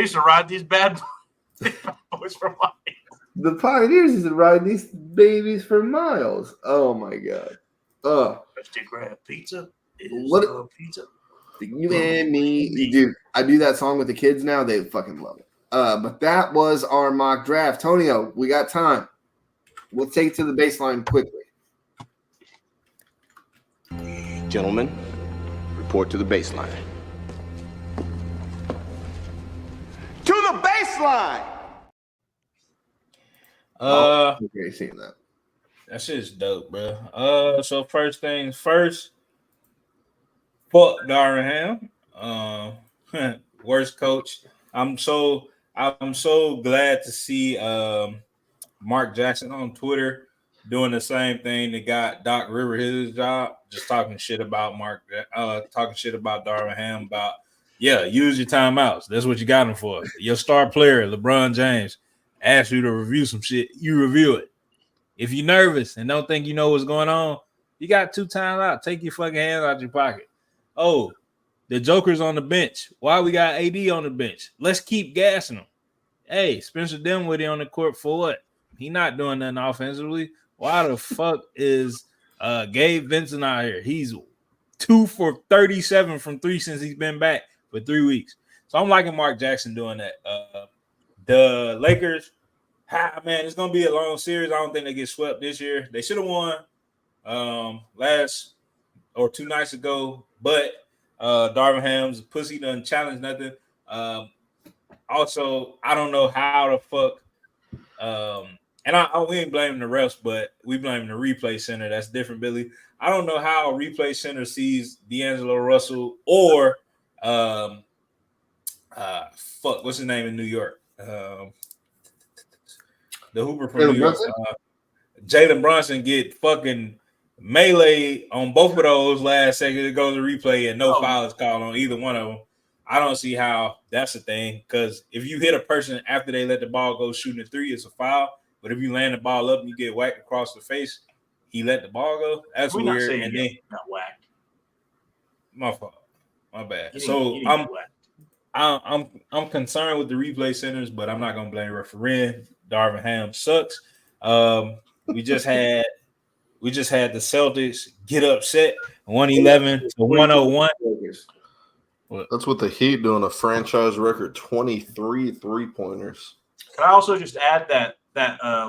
used to ride these bad boys for miles. The Pioneers used to ride these babies for miles. Oh, my God. Let's take grab pizza. Pizza. You and me, dude. I do that song with the kids now. They fucking love it. But that was our mock draft. Tonio, we got time. We'll take it to the baseline quickly. Gentlemen, report to the baseline. To the baseline! Okay, seeing that. That shit's dope, bro. So first things first. Fuck Darren Ham. Worst coach. I'm so glad to see Mark Jackson on Twitter doing the same thing that got Doc River his job, just talking shit about talking shit about Darvin Ham about, use your timeouts. That's what you got him for. Your star player, LeBron James, asks you to review some shit. You review it. If you're nervous and don't think you know what's going on, you got 2 timeouts. Take your fucking hands out your pocket. Oh, the Joker's on the bench. Why we got AD on the bench? Let's keep gassing him. Hey, Spencer Dinwiddie on the court for what? He not doing nothing offensively. Why the fuck is Gabe Vincent out here? He's 2 for 37 from 3 since he's been back for 3 weeks. So I'm liking Mark Jackson doing that. The Lakers, man, it's gonna be a long series. I don't think they get swept this year. They should have won last or 2 nights ago, but Darvin Ham's pussy doesn't challenge nothing. Also, I don't know how the fuck. We ain't blaming the refs, but we blaming the replay center. That's different, Billy. I don't know how a replay center sees D'Angelo Russell or what's his name in New York? The Hooper from New York. Jalen Brunson get fucking melee on both of those last second. It goes to replay and no foul is called on either one of them. I don't see how that's a thing, because if you hit a person after they let the ball go shooting a 3, it's a foul. But if you land the ball up and you get whacked across the face, he let the ball go. That's weird. And then not whacked. My fault. My bad. So I'm concerned with the replay centers, but I'm not gonna blame referee. Darvin Ham sucks. We just had the Celtics get upset 111 to 101. That's what the Heat doing, a franchise record 23 3-pointers. Can I also just add that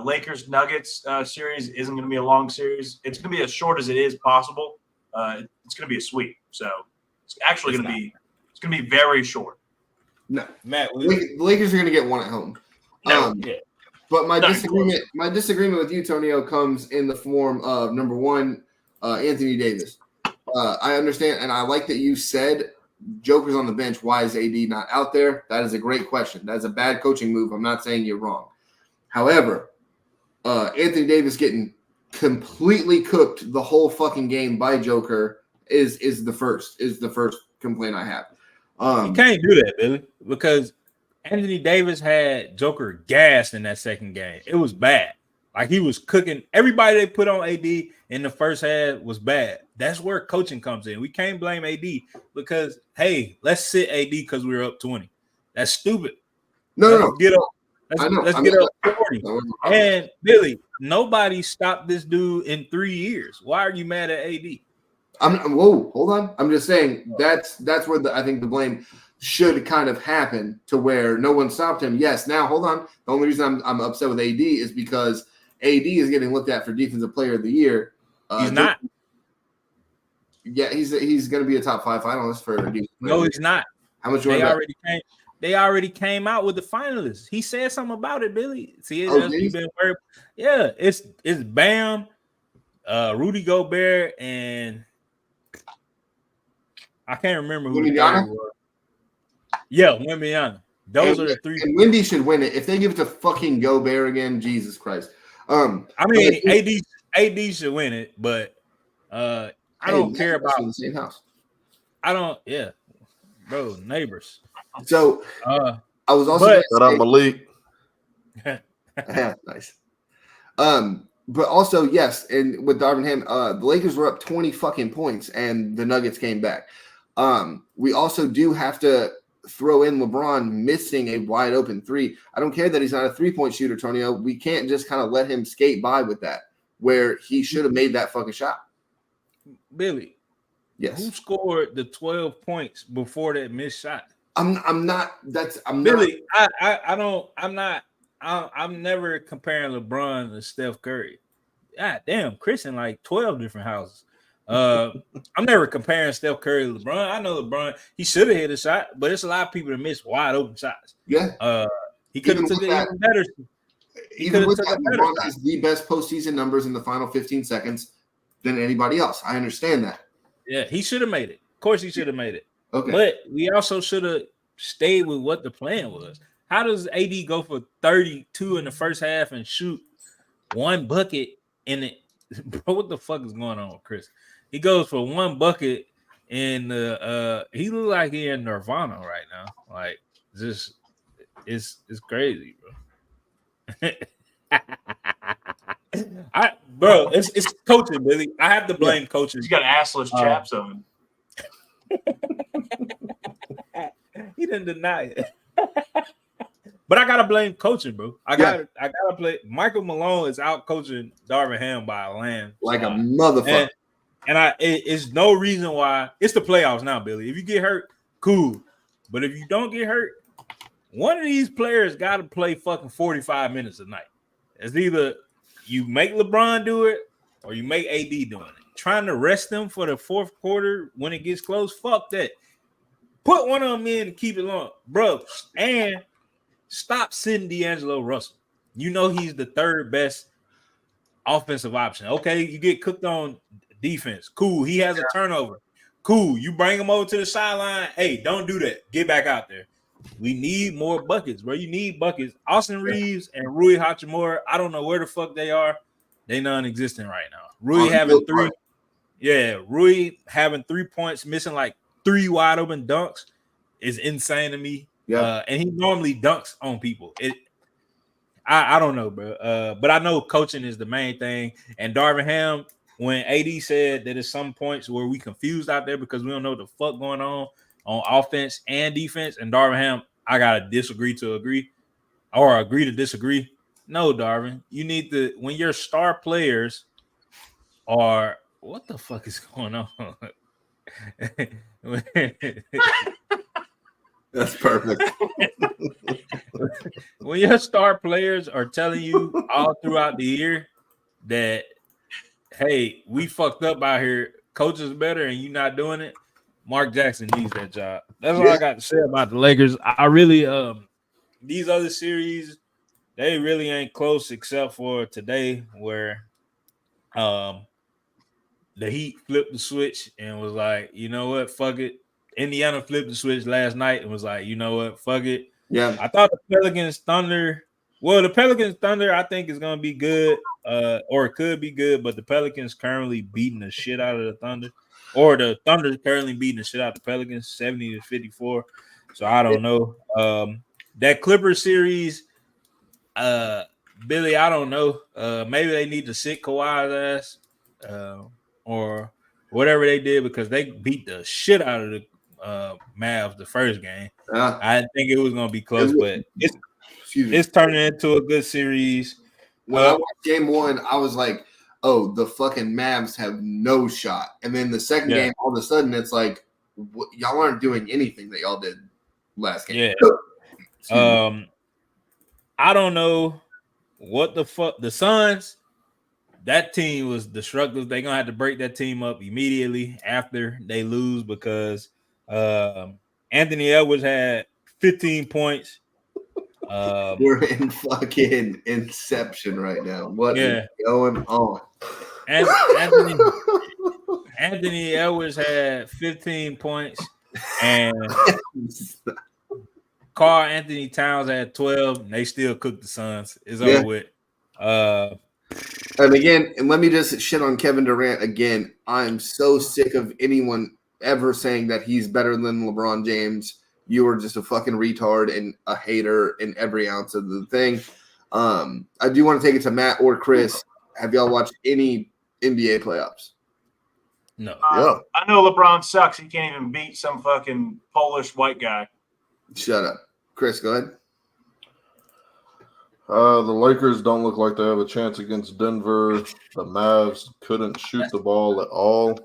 Lakers Nuggets series isn't going to be a long series. It's going to be as short as it is possible. It's going to be a sweep, so it's actually going to be very short. No, Matt, the Lakers are going to get one at home. But my disagreement with you, Tonio, comes in the form of number one, Anthony Davis. I understand, and I like that you said Joker's on the bench. Why is AD not out there? That is a great question. That is a bad coaching move. I'm not saying you're wrong. However, Anthony Davis getting completely cooked the whole fucking game by Joker is the first complaint I have. You can't do that, Billy, because Anthony Davis had Joker gassed in that second game. It was bad. Like, he was cooking. Everybody they put on AD in the first half was bad. That's where coaching comes in. We can't blame AD because, hey, let's sit AD because we were up 20. That's stupid. No. Get up. Let's get up 40. And Billy, nobody stopped this dude in 3 years. Why are you mad at AD? Hold on. I'm just saying that's where I think the blame should kind of happen, to where no one stopped him. Yes. Now hold on. The only reason I'm upset with AD is because AD is getting looked at for Defensive Player of the Year. He's not. Yeah, he's going to be a top 5 finalist for Defensive Player. No, he's not. How much? They already came out with the finalists. He said something about it, Billy. See, it's Bam, Rudy Gobert, and I can't remember who the third was. Yeah, Wembanyama. Those are the three. And Wemby should win it. If they give it to fucking Gobert again, Jesus Christ. I mean, AD should win it, but I don't care about the same house. I don't. Yeah, bro, neighbors. So I was also shout out Malik. Nice. But also, yes, and with Darvin Ham, the Lakers were up 20 fucking points, and the Nuggets came back. We also do have to throw in LeBron missing a wide open 3. I don't care that he's not a 3-point shooter, Tonio. We can't just kind of let him skate by with that, where he should have made that fucking shot. Billy, yes. Who scored the 12 points before that missed shot? I'm not. Billy, I'm never comparing LeBron to Steph Curry. God damn, Chris in like 12 different houses. I'm never comparing Steph Curry to LeBron. I know LeBron, he should have hit a shot, but it's a lot of people that miss wide open shots. Yeah. He could have took it even better. Even with that, LeBron has the best postseason numbers in the final 15 seconds than anybody else. I understand that. Yeah, he should have made it. Of course he should have made it. Okay. But we also should have stayed with what the plan was. How does AD go for 32 in the first half and shoot one bucket in it. Bro, what the fuck is going on, Chris? He goes for one bucket in the he look like he in Nirvana right now. Like just it's crazy, bro. It's coaching, Billy. I have to blame coaches. He's got assless chaps on. He didn't deny it. But I gotta blame coaching, bro. I gotta play. Michael Malone is out coaching Darvin Ham by a land, like a motherfucker. And it's no reason why. It's the playoffs now, Billy. If you get hurt, cool. But if you don't get hurt, one of these players got to play fucking 45 minutes a night. It's either you make LeBron do it or you make AD doing it. Trying to rest them for the fourth quarter when it gets close, fuck that. Put one of them in and keep it long, bro. And stop sitting D'Angelo Russell. You know he's the third best offensive option. Okay, you get cooked on defense. Cool. He has a turnover. Cool. You bring him over to the sideline. Hey, don't do that. Get back out there. We need more buckets, bro. You need buckets. Austin Reeves and Rui Hachimura, I don't know where the fuck they are. They non-existent right now. Rui having 3. Yeah, Rui having 3 points, missing like 3 wide open dunks is insane to me. Yeah, and he normally dunks on people. I don't know, bro. But I know coaching is the main thing. And Darvin Ham, when AD said that there's some points where we confused out there because we don't know what the fuck going on offense and defense, and Darvin Ham, I gotta disagree to agree, or agree to disagree. No, Darvin, you need to, when your star players are, what the fuck is going on? That's perfect. When your star players are telling you all throughout the year that, hey, we fucked up out here, coach is better and you're not doing it, Mark Jackson needs that job. That's all I got to say about the Lakers. I really, these other series, they really ain't close except for today where the Heat flipped the switch and was like, you know what, fuck it. Indiana flipped the switch last night and was like, you know what, fuck it. Yeah. I thought the Pelicans Thunder, I think is going to be good, or it could be good, but the Pelicans currently beating the shit out of the Thunder. Or the Thunder currently beating the shit out of the Pelicans, 70-54. So I don't know. That Clippers series, Billy, I don't know. Maybe they need to sit Kawhi's ass, or whatever they did, because they beat the shit out of the Mavs the first game. I didn't think it was gonna be close, but it's turning into a good series. When I watched game 1, I was like, oh, the fucking Mavs have no shot. And then the second game, all of a sudden, it's like, y'all aren't doing anything that y'all did last game. Yeah. I don't know what the fuck. The Suns, that team was destructive. They're going to have to break that team up immediately after they lose because Anthony Edwards had 15 points. We're in fucking inception right now. What is going on? Anthony Edwards had 15 points, and Karl Anthony Towns had 12. And they still cooked the Suns. It's over with. And again, and let me just shit on Kevin Durant again. I'm so sick of anyone ever saying that he's better than LeBron James. You are just a fucking retard and a hater in every ounce of the thing. I do want to take it to Matt or Chris. Have y'all watched any NBA playoffs? No. I know LeBron sucks. He can't even beat some fucking Polish white guy. Shut up. Chris, go ahead. The Lakers don't look like they have a chance against Denver. The Mavs couldn't shoot the ball at all.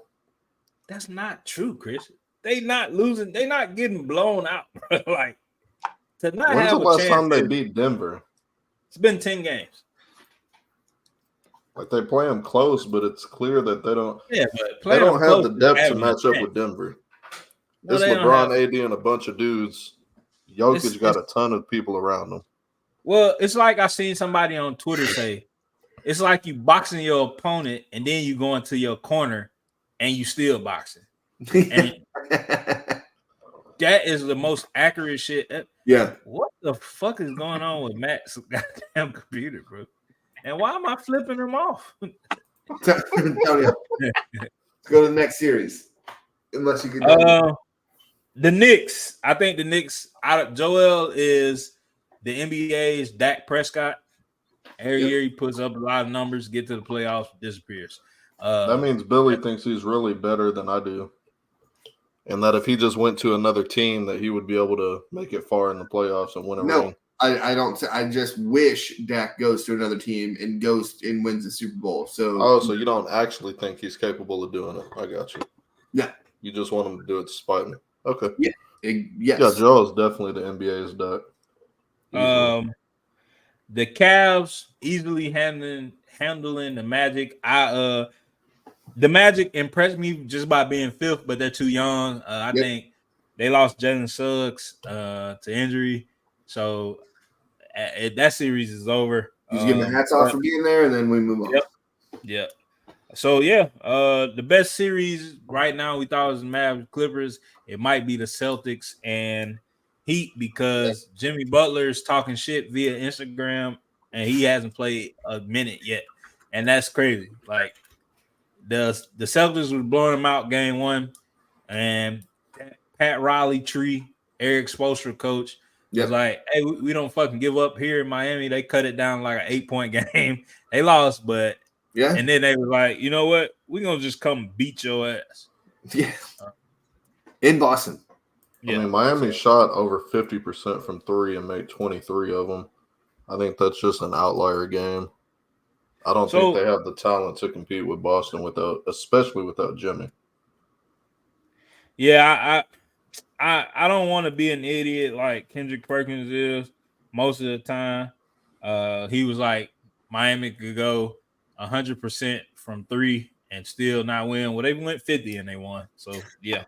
That's not true, Chris. They not losing. They not getting blown out. Like, to not when's have the a last chance time they beat Denver? It's been 10 games. Like, they play them close, but it's clear that they don't. Yeah, but they don't have the depth to match up with Denver. No, it's LeBron, AD, and a bunch of dudes. Jokic got a ton of people around them. Well, it's like I seen somebody on Twitter say, it's like you boxing your opponent and then you go into your corner and you still boxing. And that is the most accurate shit. Yeah. What the fuck is going on with Matt's goddamn computer, bro? And why am I flipping them off? Antonio, let's go to the next series. Unless you can. The Knicks. I think the Knicks. Joel is the NBA's Dak Prescott. Every year he puts up a lot of numbers, get to the playoffs, disappears. That means Billy thinks he's really better than I do. And that if he just went to another team, that he would be able to make it far in the playoffs and win a ring. I don't. I just wish Dak goes to another team and goes and wins the Super Bowl. So you don't actually think he's capable of doing it? I got you. Yeah. You just want him to do it to spite me. Okay. Yeah. Yes. Yeah, Joel is definitely the NBA's Dak. The Cavs easily handling the Magic. The Magic impressed me just by being fifth, but they're too young. I think they lost Jalen Suggs to injury, so that series is over. He's giving the hats off for being there, and then we move on. Yep. So the best series right now we thought was the Mavs Clippers. It might be the Celtics and Heat because Jimmy Butler is talking shit via Instagram, and he hasn't played a minute yet, and that's crazy. Like. The Celtics was blowing them out game one, and Pat Riley Eric Spoelstra coach was like, hey, we don't fucking give up here in Miami. They cut it down like an 8-point game. They lost, but and then they was like, you know what? We're gonna just come beat your ass. Yeah. In Boston. I mean, Miami shot over 50% from three and made 23 of them. I think that's just an outlier game. I don't think they have the talent to compete with Boston especially without Jimmy. Yeah, I don't want to be an idiot like Kendrick Perkins is most of the time. He was like Miami could go 100% from three and still not win. Well, they went 50 and they won. So yeah.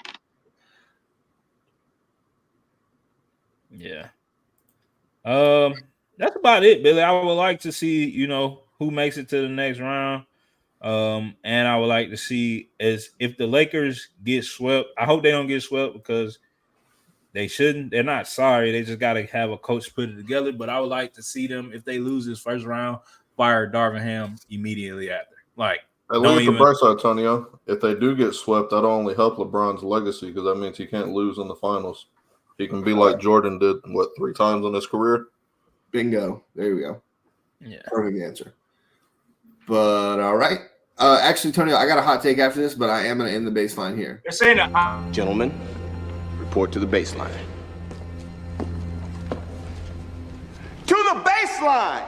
That's about it, Billy. I would like to see, who makes it to the next round. And I would like to see is if the Lakers get swept. I hope they don't get swept because they shouldn't. They're not sorry. They just got to have a coach put it together. But I would like to see them, if they lose this first round, fire Darvin Ham immediately after. Like, look at the bright side, Antonio. If they do get swept, that'll only help LeBron's legacy because that means he can't lose in the finals. He can be like Jordan did, 3 times in his career? Bingo. There we go. Yeah. Perfect answer. But all right. Actually, Antonio, I got a hot take after this, but I am going to end the baseline here. They're saying that. Gentlemen, report to the baseline. To the baseline!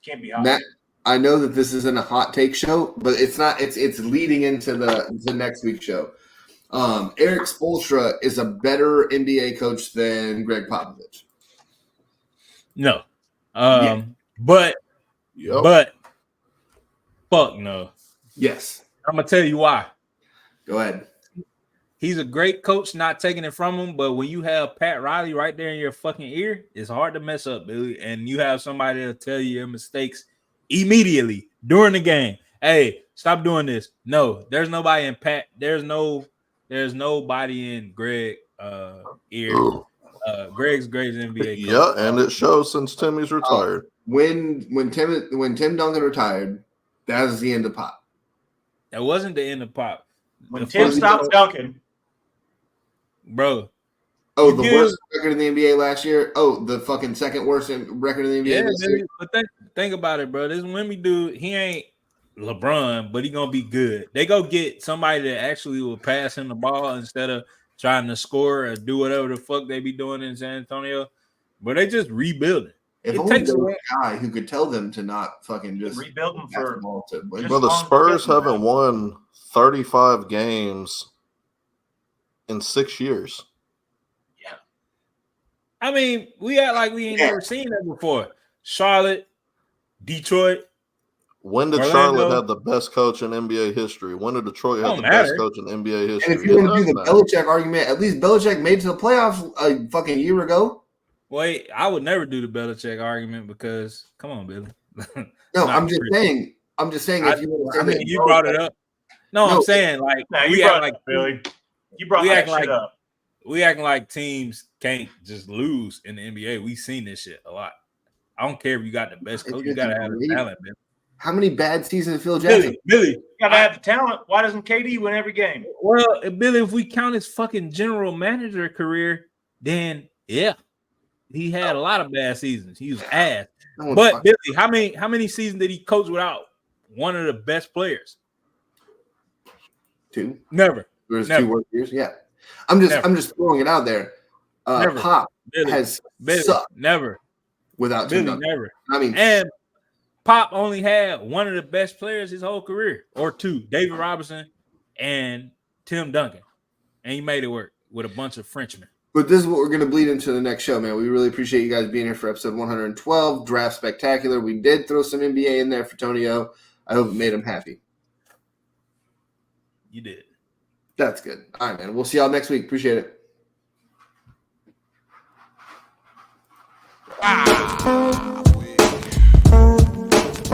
Can't be hot. Matt, I know that this isn't a hot take show, but it's not. It's leading into the next week's show. Eric Spoelstra is a better NBA coach than Greg Popovich. No. But fuck no. Yes. I'm gonna tell you why. Go ahead. He's a great coach, not taking it from him. But when you have Pat Riley right there in your fucking ear, it's hard to mess up, Billy. And you have somebody to tell you your mistakes immediately during the game. Hey, stop doing this. No, there's nobody in Pat. There's nobody in Greg ear. Greg's NBA coach. Yeah, and it shows since Timmy's retired. When Tim Duncan retired, that was the end of Pop. That wasn't the end of Pop. When Tim stopped Duncan, bro. Oh, the worst record in the NBA last year. Oh, the fucking second worst record in the NBA this year. But think about it, bro. This Wemby dude, he ain't LeBron, but he gonna be good. They go get somebody that actually will pass him the ball instead of trying to score or do whatever the fuck they be doing in San Antonio. But they just rebuilding. If only there was a guy who could tell them to not fucking just rebuild them for. Well, the Spurs haven't won 35 games in 6 years. Yeah. I mean, we act like we ain't never seen that before. Charlotte, Detroit. When did Charlotte have the best coach in NBA history? When did Detroit have the best coach in NBA history? And if you want to do the Belichick argument, at least Belichick made it to the playoffs a fucking year ago. Wait, I would never do the Belichick argument because, come on, Billy. No, I'm just saying. If you brought it up. No, I'm saying like we act like Billy. You brought that shit up. We acting like teams can't just lose in the NBA. We've seen this shit a lot. I don't care if you got the best coach. You gotta have the talent, man. How many bad seasons did Phil Jackson? Billy, You gotta have the talent. Why doesn't KD win every game? well, Billy, if we count his fucking general manager career, then yeah, he had a lot of bad seasons. He was ass. But Billy, how many seasons did he coach without one of the best players? 2. Never. There's 2 worst years. Yeah. I'm just throwing it out there. Pop has sucked never without Tim Billy, Duncan. never. I mean, And Pop only had one of the best players his whole career, or 2, David Robinson and Tim Duncan. And he made it work with a bunch of Frenchmen. but this is what we're going to bleed into the next show, man. We really appreciate you guys being here for episode 112, Draft Spectacular. We did throw some NBA in there for Tonio. I hope it made him happy. You did. That's good. All right, man. We'll see y'all next week. Appreciate it. Wow.